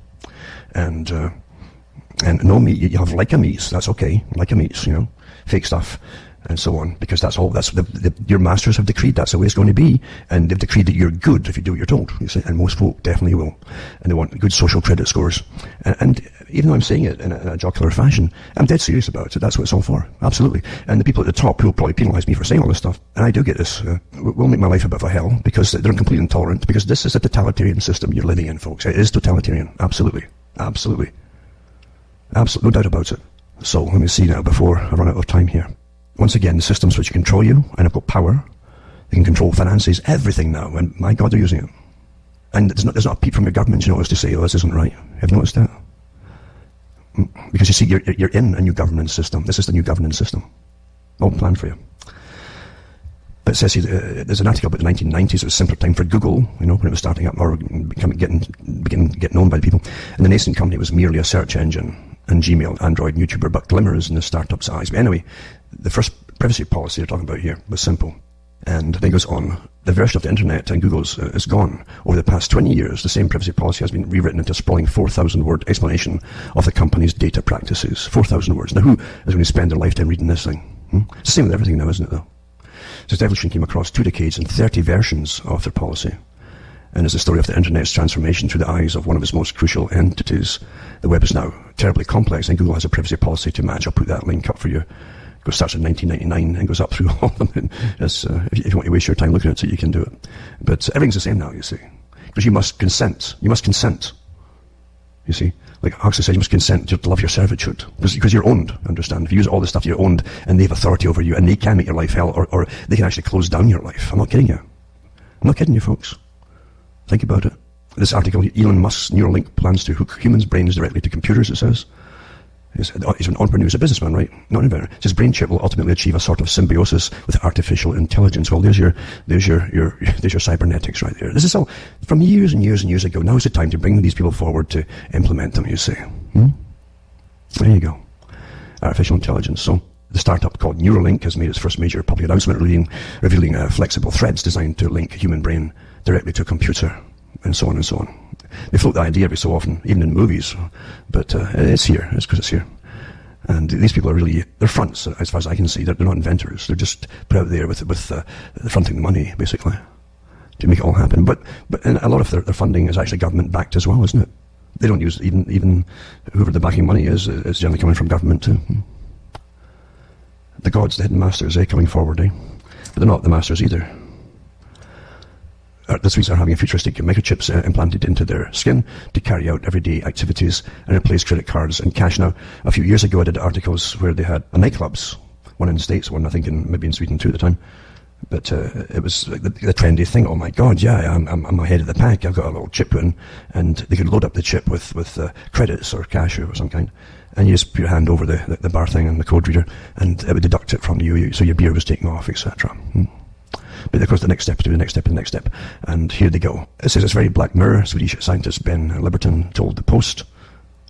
And no meat, you have Leica meats, that's okay. Leica meats, fake stuff, and so on. Because that's your masters have decreed that's the way it's going to be. And they've decreed that you're good if you do what you're told, you see. And most folk definitely will. And they want good social credit scores. And even though I'm saying it in a jocular fashion, I'm dead serious about it. That's what it's all for. Absolutely. And the people at the top who will probably penalise me for saying all this stuff, and I do get this, will make my life a bit of a hell, because they're completely intolerant, because this is a totalitarian system you're living in, folks. It is totalitarian. Absolutely. Absolutely. Absolutely. No doubt about it. So, let me see now, before I run out of time here. Once again, the systems which can control you, and have got power, they can control finances, everything now, and my God, they're using it. And there's not a peep from your government, you notice, to say, oh, this isn't right. Have you noticed that? Because you see, you're in a new governance system. This is the new governance system. All planned for you. But it says here, there's an article about the 1990s. It was a simpler time for Google, when it was starting up, or getting known by the people. And the nascent company was merely a search engine, and Gmail, Android, and YouTuber, but glimmers in the startup's eyes. But anyway, the first privacy policy they're talking about here was simple. And then it goes on, the version of the internet and Google's is gone. Over the past 20 years, the same privacy policy has been rewritten into a sprawling 4,000-word explanation of the company's data practices. 4,000 words. Now, who is going to spend their lifetime reading this thing? It's the same with everything now, isn't it, though? So this evolution came across 2 decades and 30 versions of their policy. And it's the story of the internet's transformation through the eyes of one of its most crucial entities. The web is now terribly complex, and Google has a privacy policy to match. I'll put that link up for you. It starts in 1999 and goes up through all of them. And if you want to waste your time looking at it, you can do it. But everything's the same now, you see. Because you must consent. You must consent. You see? Like Huxley says, you must consent to love your servitude. Because you're owned, understand? If you use all the stuff you're owned, and they have authority over you, and they can make your life hell, or they can actually close down your life. I'm not kidding you. I'm not kidding you, folks. Think about it. This article, Elon Musk's Neuralink plans to hook humans' brains directly to computers, it says. He's an entrepreneur, he's a businessman, right? Not an inventor. His brain chip will ultimately achieve a sort of symbiosis with artificial intelligence. Well, there's your cybernetics right there. This is all from years and years and years ago. Now is the time to bring these people forward to implement them, you see. There you go. Artificial intelligence. So the startup called Neuralink has made its first major public announcement revealing flexible threads designed to link human brain directly to a computer, and so on and so on. They float the idea every so often, even in movies, but it's here. It's because it's here. And these people are really, they're fronts, as far as I can see. They're not inventors. They're just put out there with fronting the money, basically, to make it all happen. But and a lot of their funding is actually government-backed as well, isn't it? They don't use, even whoever the backing money is generally coming from government too. The gods, the hidden masters, coming forward, But they're not the masters either. The Swedes are having futuristic microchips implanted into their skin to carry out everyday activities and replace credit cards and cash. Now, a few years ago I did articles where they had nightclubs, one in the States, one I think maybe in Sweden too at the time. But it was like the trendy thing. Oh my God, yeah, I'm ahead of the pack. I've got a little chip in, and they could load up the chip with credits or cash or some kind. And you just put your hand over the bar thing and the code reader, and it would deduct it from you, so your beer was taken off, etc. But of course the next step, to the next step, and the next step. And here they go. It says it's very Black Mirror. Swedish scientist Ben Liberton told the Post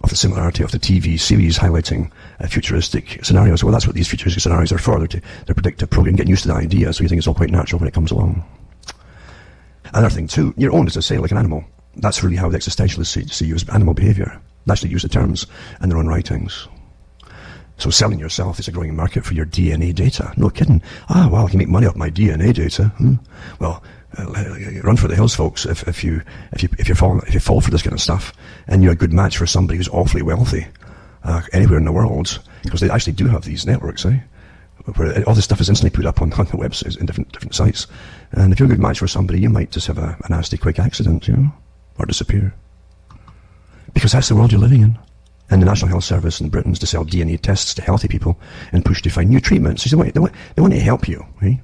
of the similarity of the TV series highlighting futuristic scenarios. Well, that's what these futuristic scenarios are for. They're to predict a program, getting used to the idea, so you think it's all quite natural when it comes along. Another thing too, you're owned, as I say, like an animal. That's really how the existentialists see you, as animal behaviour. They actually use the terms in their own writings. So selling yourself is a growing market for your DNA data. No kidding. Well, I can make money off my DNA data. Well, run for the hills, folks. If you fall for this kind of stuff, and you're a good match for somebody who's awfully wealthy, anywhere in the world, because they actually do have these networks, where all this stuff is instantly put up on the websites in different sites. And if you're a good match for somebody, you might just have a nasty quick accident, or disappear. Because that's the world you're living in. And the National Health Service in Britain is to sell DNA tests to healthy people and push to find new treatments. So they want to help you, And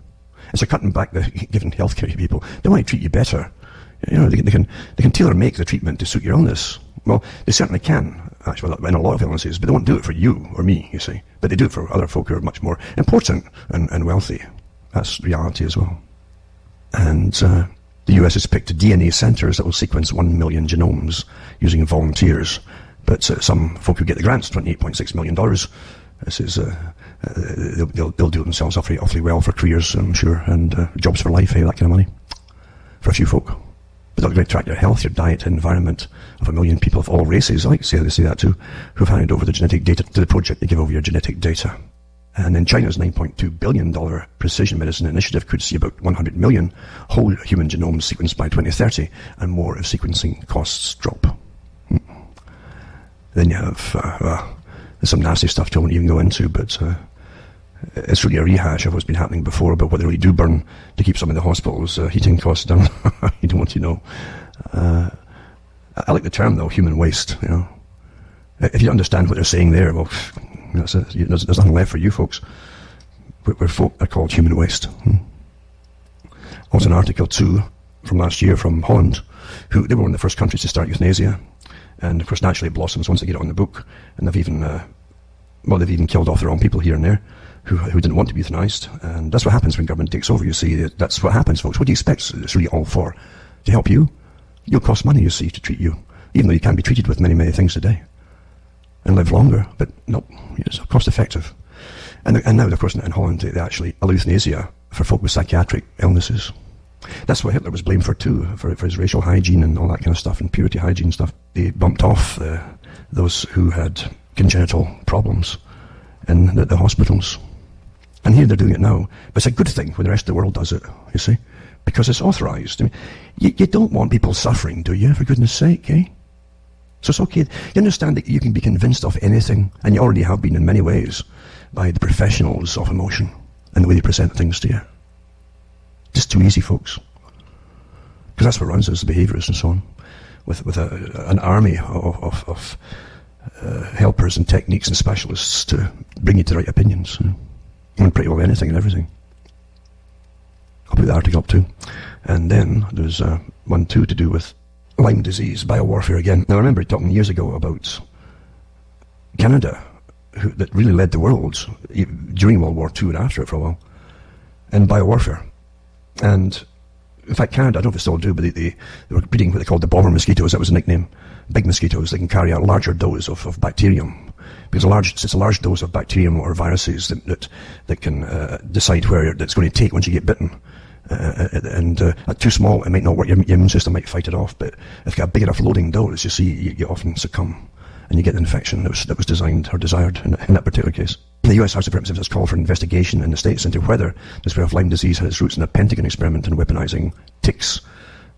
so cutting back the giving healthcare to people. They want to treat you better. They can tailor make the treatment to suit your illness. Well, they certainly can, actually, in a lot of illnesses, but they won't do it for you or me, you see. But they do it for other folk who are much more important and wealthy. That's reality as well. And the US has picked DNA centres that will sequence 1 million genomes using volunteers. But some folk who get the grants, $28.6 million, this is, they'll do it themselves awfully well for careers, I'm sure, and jobs for life, that kind of money, for a few folk. But they're going to track your health, your diet, and environment of 1 million people of all races, I like to say that too, who've handed over the genetic data to the project to give over your genetic data. And then China's $9.2 billion precision medicine initiative could see about 100 million whole human genomes sequenced by 2030, and more if sequencing costs drop. Then you have there's some nasty stuff I won't even go into, but it's really a rehash of what's been happening before about what they really do burn to keep some of the hospitals' heating costs down. You don't want to know. I like the term, though, human waste. You know, if you understand what they're saying there, well, there's nothing left for you folks. Where folk are called human waste. Also, an article too from last year from Holland, who they were one of the first countries to start euthanasia. And of course, naturally it blossoms once they get it on the book, and they've even killed off their own people here and there who didn't want to be euthanized. And that's what happens when government takes over. You see, that's what happens, folks. What do you expect? It's really all for to help you. You'll cost money, you see, to treat you, even though you can be treated with many things today and live longer. But no, it's cost effective. And now, of course, in Holland they actually allow euthanasia for folk with psychiatric illnesses. That's what Hitler was blamed for too, for his racial hygiene and all that kind of stuff, and purity hygiene stuff. They bumped off those who had congenital problems in the hospitals. And here they're doing it now. But it's a good thing when the rest of the world does it, you see, because it's authorised. I mean, you don't want people suffering, do you, for goodness sake, eh? So it's okay. You understand that you can be convinced of anything, and you already have been in many ways, by the professionals of emotion and the way they present things to you. Just too easy, folks. Because that's what runs us, the behaviourists and so on, with an army of helpers and techniques and specialists to bring you to the right opinions on pretty well anything and everything. I'll put the article up too. And then there's one too to do with Lyme disease, biowarfare again. Now I remember talking years ago about Canada, that really led the world during World War II and after it for a while, in biowarfare. And in fact, Canada, I don't know if they still do, but they were breeding what they called the bomber mosquitoes. That was the nickname. Big mosquitoes. They can carry a larger dose of bacterium, because it's a large dose of bacterium or viruses that can decide where it's going to take once you get bitten. And too small, it might not work. Your immune system might fight it off. But if you got a big enough loading dose, you see, you often succumb and you get the infection that was designed or desired in that particular case. The US House of Representatives called for an investigation in the States into whether the spread of Lyme disease had its roots in a Pentagon experiment in weaponizing ticks.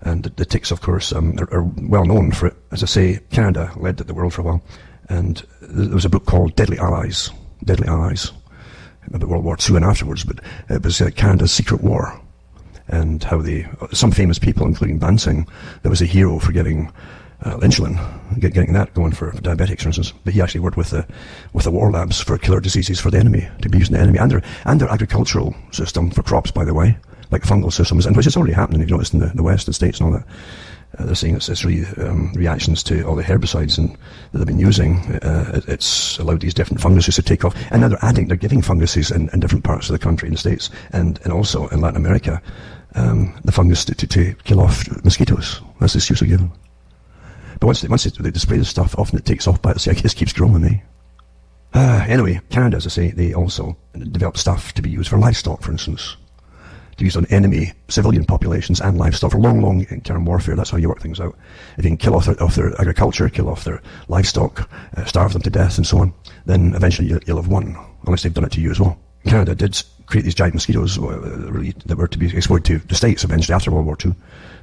And the ticks, of course, are well known for it. As I say, Canada led the world for a while. And there was a book called Deadly Allies, about World War II and afterwards, but it was Canada's secret war. And how some famous people, including Bansing, there was a hero for giving insulin, getting that going for diabetics, for instance. But he actually worked with the war labs for killer diseases for the enemy, to be used in the enemy, and their agricultural system for crops, by the way, like fungal systems, and which is already happening, if you noticed, in the West, the States and all that. They're saying it's really reactions to all the herbicides that they've been using. It's allowed these different funguses to take off, and now they're giving funguses in different parts of the country, in the States, and also in Latin America, the fungus to kill off mosquitoes. That's the excuse they're given. But once they spray the stuff, often it takes off by itself. It just keeps growing, eh? Anyway, Canada, as I say, they also developed stuff to be used for livestock, for instance, to be used on enemy civilian populations and livestock for long-term warfare. That's how you work things out. If you can kill off their agriculture, kill off their livestock, starve them to death and so on, then eventually you'll have won, unless they've done it to you as well. Canada did create these giant mosquitoes that were to be exported to the States eventually after World War II,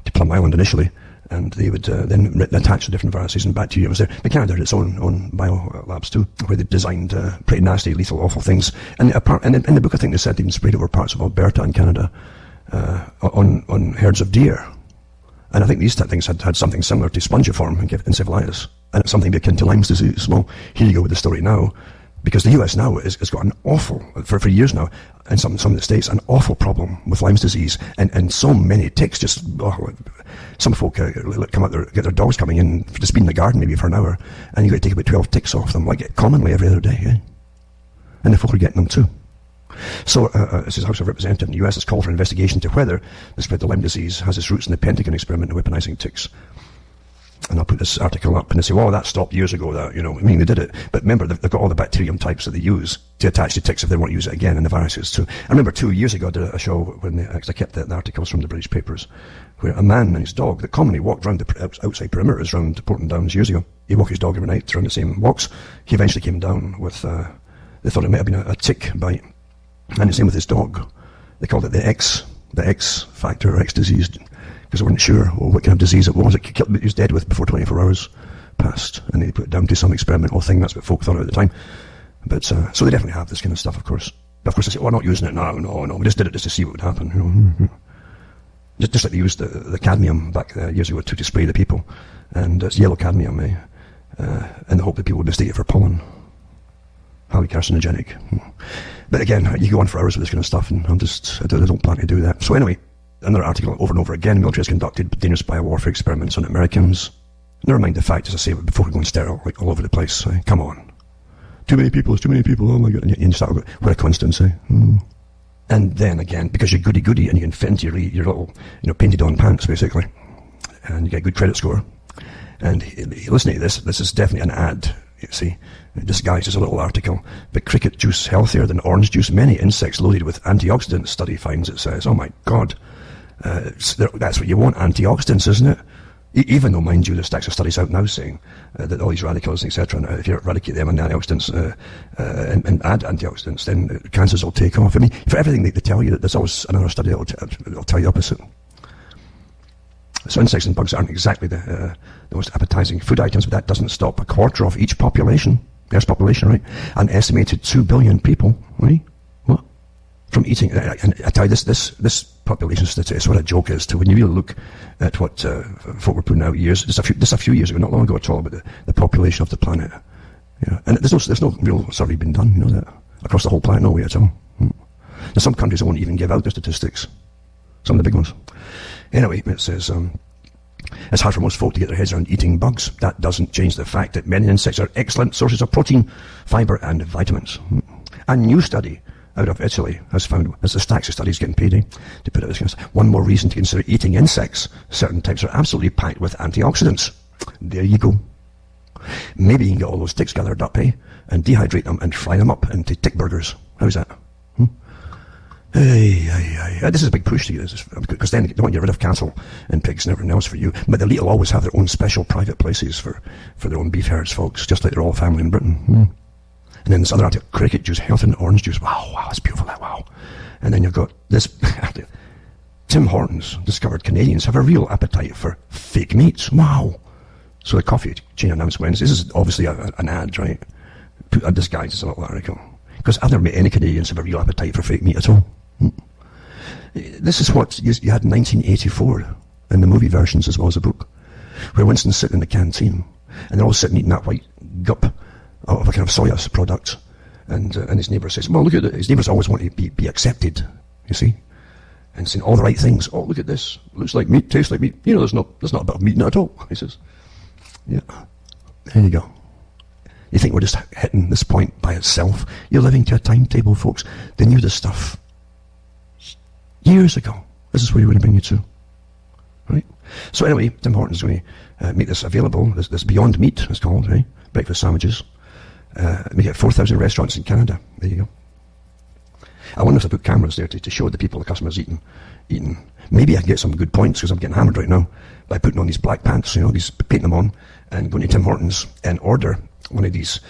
to Plum Island initially, and they would then attach the different viruses and bacteria was there. But Canada had its own bio labs too, where they designed pretty nasty, lethal, awful things. And in the book, I think they said they even sprayed over parts of Alberta in Canada on herds of deer. And I think these things had something similar to spongiform and encephalitis, and it's something akin to Lyme's disease. Well, here you go with the story now. Because the US now has got an awful, for years now, in some of the states, an awful problem with Lyme's disease, and so many ticks just, some folk come out there, get their dogs coming in, just been in the garden maybe for an hour, and you've got to take about 12 ticks off them, like commonly every other day, eh? And the folk are getting them too. So, this is House of Representatives in the US has called for an investigation into whether the spread of Lyme disease has its roots in the Pentagon experiment in weaponizing ticks. And I'll put this article up, and they say, well, that stopped years ago, that, I mean, they did it. But remember, they've got all the bacterium types that they use to attach to ticks if they want to use it again, and the viruses too. I remember 2 years ago I did a show when I kept the articles from the British papers, where a man and his dog that commonly walked around the outside perimeters around Portland Downs years ago, he'd walk his dog every night around the same walks. He eventually came down with, they thought it might have been a tick bite. And the same with his dog. They called it the X factor or X disease, because they weren't sure what kind of disease it was. It was dead with before 24 hours passed, and they put it down to some experimental thing. That's what folk thought at the time. But so they definitely have this kind of stuff, of course. But of course, they say, "Well, I'm not using it." No. We just did it just to see what would happen. Just like they used the cadmium back years ago to spray the people, and it's yellow cadmium, in the hope that people would mistake it for pollen. Highly carcinogenic. But again, you go on for hours with this kind of stuff, and I don't plan to do that. So anyway, another article over and over again, military has conducted dangerous biowarfare experiments on Americans. Never mind the fact, as I say, before we're going sterile, like all over the place. Come on. Too many people, oh my God. And you start, what a coincidence, And then again, because you're goody-goody and you can fit into your little, painted on pants, basically, and you get a good credit score. And listening to this is definitely an ad, you see, disguised as a little article. But cricket juice healthier than orange juice. Many insects loaded with antioxidants, study finds, it says. Oh my God. That's what you want, antioxidants, isn't it? Even though, mind you, there's stacks of studies out now saying that all these radicals, etc., and if you eradicate them and antioxidants and add antioxidants, then cancers will take off. I mean, for everything they tell you, there's always another study that will tell you the opposite. So insects and bugs aren't exactly the most appetizing food items, but that doesn't stop a quarter of each population, Earth's population, right? An estimated 2 billion people, right? What? From eating, and I tell you, this population statistic, what a joke is to when you really look at what folk were putting out just a few years ago, not long ago at all, about the population of the planet. And there's no real survey been done, that across the whole planet, no way at all. Now some countries won't even give out their statistics, some of the big ones. Anyway, it says, it's hard for most folk to get their heads around eating bugs. That doesn't change the fact that many insects are excellent sources of protein, fibre and vitamins. A new study out of Italy has found, as the stacks of studies getting paid, to put out this kind of stuff, one more reason to consider eating insects. Certain types are absolutely packed with antioxidants. There you go. Maybe you can get all those ticks gathered up, and dehydrate them and fry them up into tick burgers. How's that? This is a big push to get this, because then they want to get rid of cattle and pigs and everything else for you. But the elite will always have their own special private places for their own beef herds, folks, just like they're all family in Britain. And then this other article, cricket juice, healthy and orange juice. Wow, that's beautiful, that, wow. And then you've got this, Tim Hortons discovered Canadians have a real appetite for fake meats. Wow. So the coffee chain announced Wednesday. This is obviously an ad, right? Disguised as a little article. Because I've never met any Canadians have a real appetite for fake meat at all. This is what you had in 1984 in the movie versions as well as the book, where Winston's sitting in the canteen and they're all sitting eating that white gup of a kind of soya product, and his neighbour says, well, look at it. His neighbours always want to be accepted, you see, and saying all the right things. Oh, look at this, looks like meat, tastes like meat. There's not a bit of meat in it at all, he says. Yeah, there you go. You think we're just hitting this point by itself? You're living to a timetable, folks. They knew this stuff years ago. This is where you want to bring you to, right? So anyway, Tim Hortons going to make this available. This Beyond Meat, it's called, right? Breakfast sandwiches. We get 4,000 restaurants in Canada. There you go. I wonder if they put cameras there to show the people, the customers eating. Maybe I can get some good points, because I'm getting hammered right now, by putting on these black pants, painting them on, and going to Tim Hortons and order one of these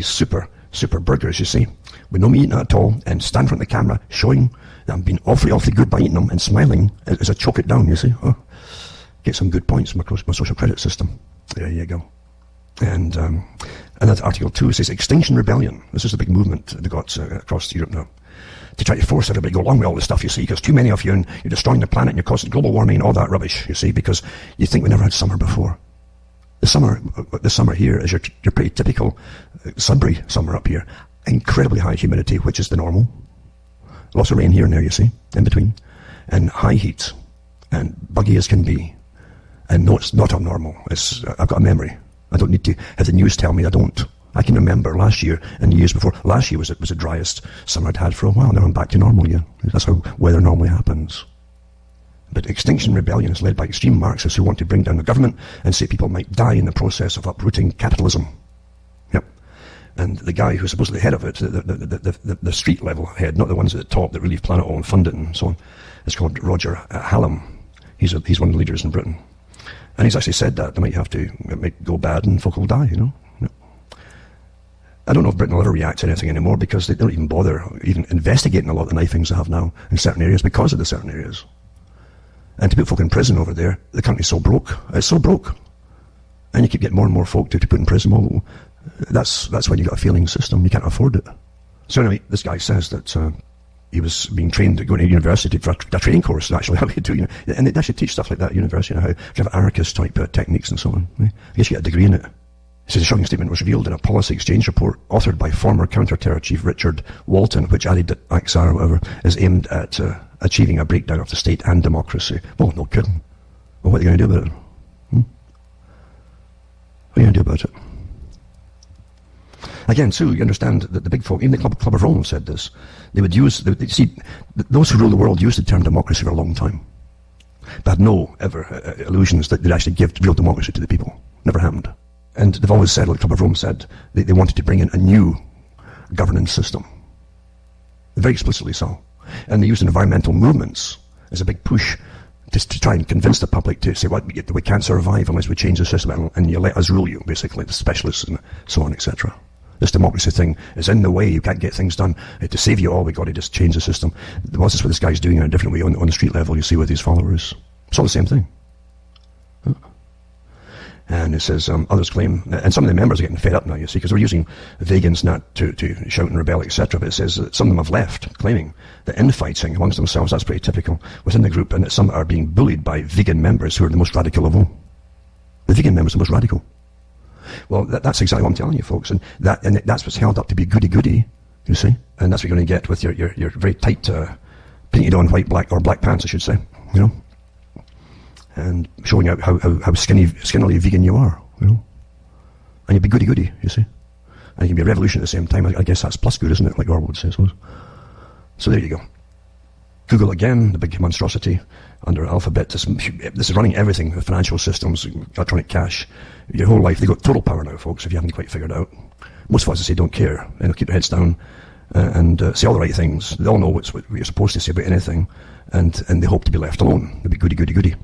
super burgers, you see, with no meat in it at all, and stand in front of the camera showing that I'm being awfully good by eating them and smiling as I choke it down, you see. Get some good points from my social credit system. There you go. And that article 2 says Extinction Rebellion. This is the big movement they got across Europe now, to try to force everybody to go along with all this stuff, you see, because too many of you, and you're destroying the planet and you're causing global warming and all that rubbish, you see, because you think we never had summer before. The summer here is your pretty typical Sudbury summer up here. Incredibly high humidity, which is the normal. Lots of rain here and there, you see, in between. And high heat. And buggy as can be. And no, it's not abnormal. I've got a memory. I don't need to have the news tell me I don't. I can remember last year and the years before. Last year was the driest summer I'd had for a while. Now I'm back to normal again. That's how weather normally happens. But Extinction Rebellion is led by extreme Marxists who want to bring down the government and say people might die in the process of uprooting capitalism. Yep. And the guy who's supposedly the head of it, the street level head, not the ones at the top that relieve Planet All and fund it and so on, is called Roger Hallam. He's one of the leaders in Britain. And he's actually said that it might go bad and folk will die, you know. I don't know if Britain will ever react to anything anymore because they don't even bother even investigating a lot of the knifings they have now in certain areas because of the certain areas. And to put folk in prison over there, the country's so broke. It's so broke. And you keep getting more and more folk to put in prison. Well, that's when you've got a failing system. You can't afford it. So anyway, this guy says that he was being trained to go to university for a training course, actually, how you do, you know. And they actually teach stuff like that at university, you know, how to have anarchist-type techniques and so on. I guess you get a degree in it. It says a shocking statement was revealed in a policy exchange report authored by former counter-terror chief Richard Walton, which added that XR or whatever is aimed at achieving a breakdown of the state and democracy. Well, no kidding. Well, what are they going to do about it? What are you going to do about it? Again, too, you understand that the big folk, even the Club of Rome said this. They would use, see, those who rule the world used the term democracy for a long time. But had no ever illusions that they'd actually give real democracy to the people. Never happened. And they've always said, like the Club of Rome said, they wanted to bring in a new governance system. Very explicitly so. And they used environmental movements as a big push to try and convince the public to say, well, we can't survive unless we change the system and you let us rule you, basically, the specialists and so on, etc. This democracy thing is in the way. You can't get things done. To save you all, we've got to just change the system. Well, this is what this guy's doing in a different way on the street level, you see, with his followers. It's all the same thing. And it says, others claim, and some of the members are getting fed up now, you see, because we're using vegans not to shout and rebel, etc. But it says that some of them have left, claiming that infighting amongst themselves, that's pretty typical within the group, and that some are being bullied by vegan members who are the most radical of all. The vegan members are the most radical. Well, that's exactly what I'm telling you, folks, and that's what's held up to be goody-goody, you see, and that's what you're going to get with your very tight, painted on black pants, I should say, you know. And showing out how skinnily vegan you are, you know. And you'd be goody-goody, you see. And you can be a revolution at the same time. I guess that's plus good, isn't it? Like Orwell would say, I suppose. So there you go. Google again, the big monstrosity under Alphabet. This is running everything, the financial systems, electronic cash, your whole life. They've got total power now, folks, if you haven't quite figured it out. Most of us say don't care. They'll keep their heads down and say all the right things. They all know what you're supposed to say about anything. And they hope to be left alone. They'll be goody-goody-goody.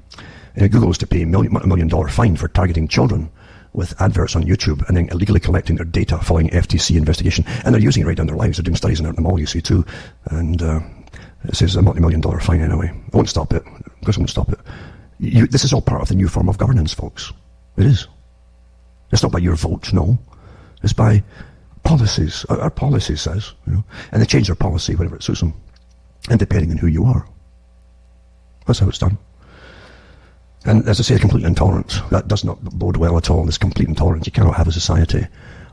Google is to pay $1 million fine for targeting children with adverts on YouTube and then illegally collecting their data following FTC investigation. And they're using it right down their lives. They're doing studies on it in the mall, you see, too. And it says a multi-million dollar fine anyway. I won't stop it. Of course I won't stop it. This is all part of the new form of governance, folks. It is. It's not by your vote, no. It's by policies. Our policy says, you know. And they change their policy whenever it suits them. And depending on who you are. That's how it's done. And as I say, complete intolerance. That does not bode well at all. This complete intolerance. You cannot have a society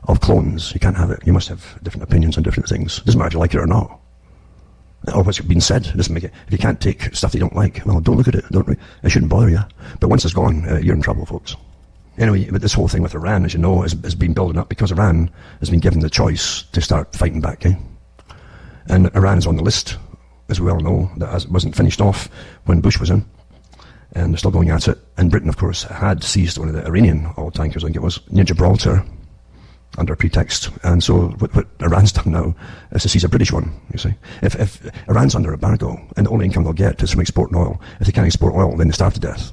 of clones. You can't have it. You must have different opinions on different things. It doesn't matter if you like it or not. Or what's been said. It doesn't make it. If you can't take stuff you don't like, well, don't look at it. It shouldn't bother you. But once it's gone, you're in trouble, folks. Anyway, but this whole thing with Iran, as you know, has been building up because Iran has been given the choice to start fighting back. And Iran is on the list, as we all know, that wasn't finished off when Bush was in. And they're still going at it. And Britain, of course, had seized one of the Iranian oil tankers, I think it was, near Gibraltar, under pretext. And so what Iran's done now is to seize a British one, you see. If Iran's under embargo, and the only income they'll get is from exporting oil, if they can't export oil, then they starve to death.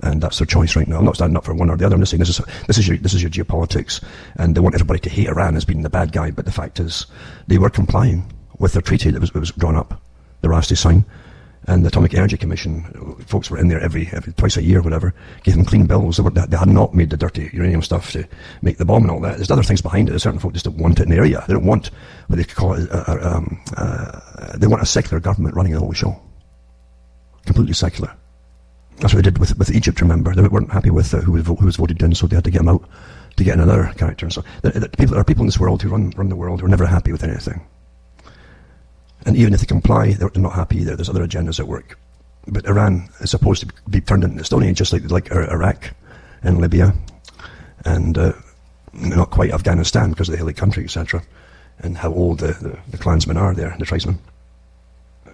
And that's their choice right now. I'm not standing up for one or the other. I'm just saying this is your geopolitics. And they want everybody to hate Iran as being the bad guy. But the fact is, they were complying with their treaty that was drawn up, the last to sign. And the Atomic Energy Commission, folks were in there every twice a year, whatever, gave them clean bills. They had not made the dirty uranium stuff to make the bomb and all that. There's other things behind it. Certain folks just don't want it in the area. They don't want what they call it. They want a secular government running the whole show, completely secular. That's what they did with Egypt. Remember, they weren't happy with who was voted in, so they had to get him out to get another character. And so there are people in this world who run the world who are never happy with anything. And even if they comply, they're not happy either. There's other agendas at work. But Iran is supposed to be turned into the Stone Age, just like Iraq and Libya, and not quite Afghanistan because of the hilly country, etc., and how old the clansmen are there, the tribesmen.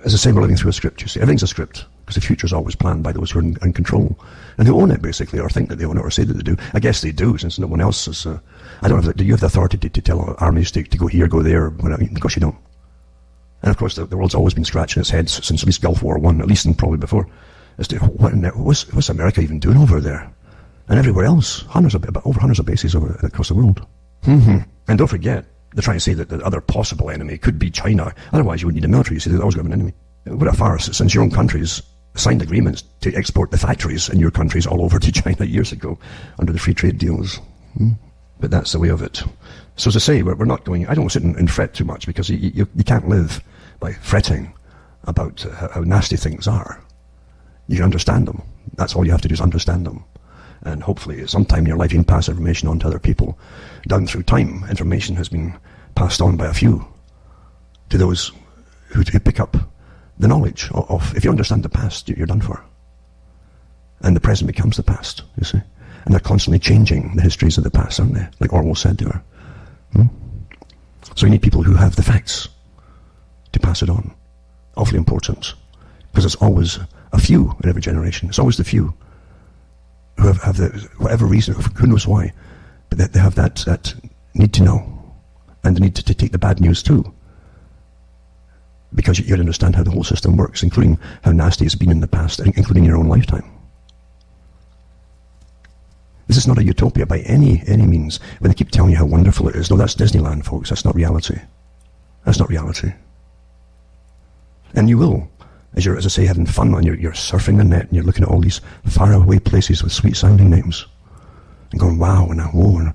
As I say, we're living through a script, you see. Everything's a script, because the future is always planned by those who are in control, and who own it, basically, or think that they own it, or say that they do. I guess they do, since no one else is... I don't know, do you have the authority to tell armies to go here, go there, or whatever? Of course you don't. And of course, the world's always been scratching its head since at least Gulf War I, at least and probably before, as to what's America even doing over there? And everywhere else, over hundreds of bases across the world. And don't forget, they're trying to say that the other possible enemy could be China. Otherwise, you wouldn't need a military. You see, there's always going to be an enemy. What a farce, since your own countries signed agreements to export the factories in your countries all over to China years ago under the free trade deals. But that's the way of it. So as I say, we're not going... I don't sit and fret too much, because you can't live by fretting about how nasty things are. You can understand them. That's all you have to do, is understand them. And hopefully sometime in your life you can pass information on to other people. Down through time, information has been passed on by a few to those who pick up the knowledge of... If you understand the past, you're done for. And the present becomes the past, you see. And they're constantly changing the histories of the past, aren't they? Like Orwell said they are. So you need people who have the facts to pass it on. Awfully important. Because it's always a few in every generation. It's always the few who have the, whatever reason, who knows why, but they have that need to know, and the need to take the bad news too, because you understand how the whole system works, including how nasty it's been in the past, including your own lifetime. This is not a utopia by any means. When they keep telling you how wonderful it is, no, that's Disneyland, folks. That's not reality. That's not reality. And you will, as I say, having fun, and you're surfing the net, and you're looking at all these faraway places with sweet-sounding names, and going, wow, and whoa, and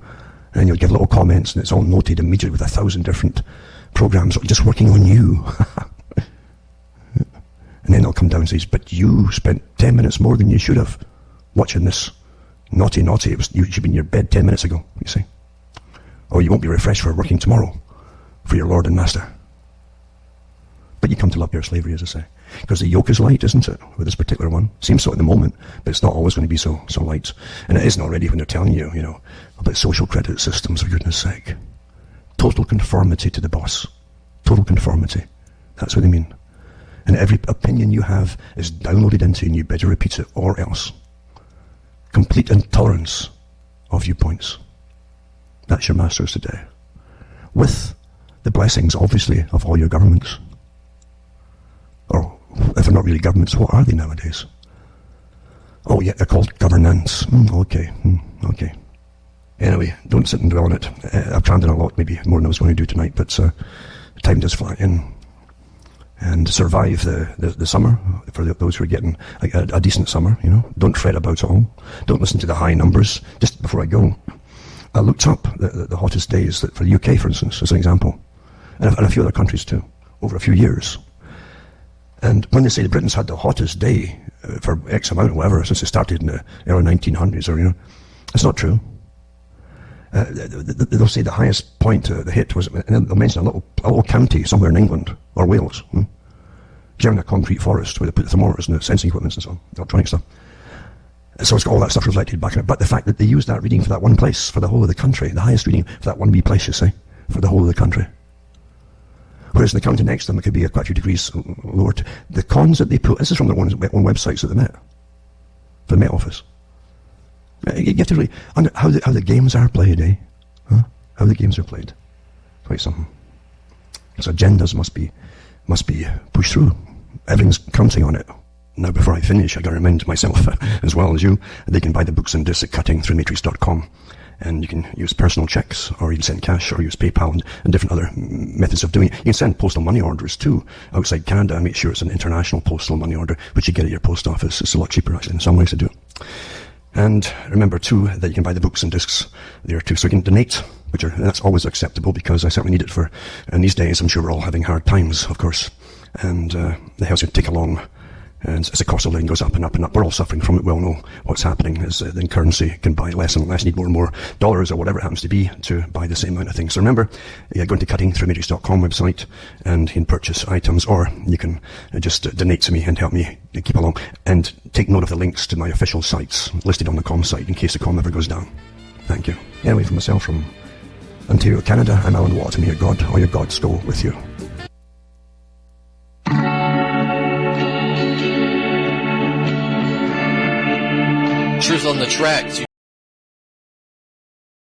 then you'll give little comments, and it's all noted immediately with 1,000 different programs just working on you. And then they'll come down and say, but you spent 10 minutes more than you should have watching this. Naughty. You should be in your bed 10 minutes ago, you see. Or you won't be refreshed for working tomorrow for your Lord and Master. But you come to love your slavery, as I say. Because the yoke is light, isn't it, with this particular one? Seems so at the moment, but it's not always going to be so light. And it isn't already when they're telling you, about social credit systems, for goodness sake. Total conformity to the boss. Total conformity. That's what they mean. And every opinion you have is downloaded into, and you better repeat it, or else. Complete intolerance of viewpoints. That's your masters today. With the blessings, obviously, of all your governments. Or, if they're not really governments, what are they nowadays? Oh, yeah, they're called governance. Okay. Anyway, don't sit and dwell on it. I've crammed in a lot, maybe more than I was going to do tonight, but time does fly in. And survive the summer, for those who are getting a decent summer, Don't fret about it all. Don't listen to the high numbers. Just before I go, I looked up the hottest days for the UK, for instance, as an example, and a few other countries too, over a few years. And when they say the Britons had the hottest day for X amount or whatever, since it started in the early 1900s, or, it's not true. They'll say the highest point the hit was, and they'll mention a little county somewhere in England or Wales. During a concrete forest where they put the thermometers and the sensing equipment and so on, electronic stuff. So it's got all that stuff reflected back in it. But the fact that they used that reading for that one place, for the whole of the country, the highest reading for that one wee place, you see, for the whole of the country. Whereas in the county next to them, it could be quite a few degrees lower. The cons that they put, this is from their own websites that they met, for the Met Office. You have to really how the games are played, eh? How the games are played. Quite something. So agendas must be pushed through. Everything's counting on it. Now, before I finish, I got to remind myself, as well as you, they can buy the books and discs at cuttingthroughmatrix.com. And you can use personal checks, or you can send cash, or use PayPal, and different other methods of doing it. You can send postal money orders too, outside Canada, and make sure it's an international postal money order, which you get at your post office. It's a lot cheaper, actually, in some ways to do it. And remember too that you can buy the books and discs there too, so you can donate, that's always acceptable, because I certainly need it in these days. I'm sure we're all having hard times, of course, and the helps you take along And as the cost of living goes up and up and up, we're all suffering from it. We all know what's happening as the currency can buy less and less, need more and more dollars or whatever it happens to be to buy the same amount of things. So remember, go into cuttingthroughmatrix.com website and you can purchase items, or you can just donate to me and help me keep along. And take note of the links to my official sites listed on the com site in case the com ever goes down. Thank you. Anyway, from myself from Ontario, Canada, I'm Alan Watt, and may your God or your gods go with you. Truth on the Tracks.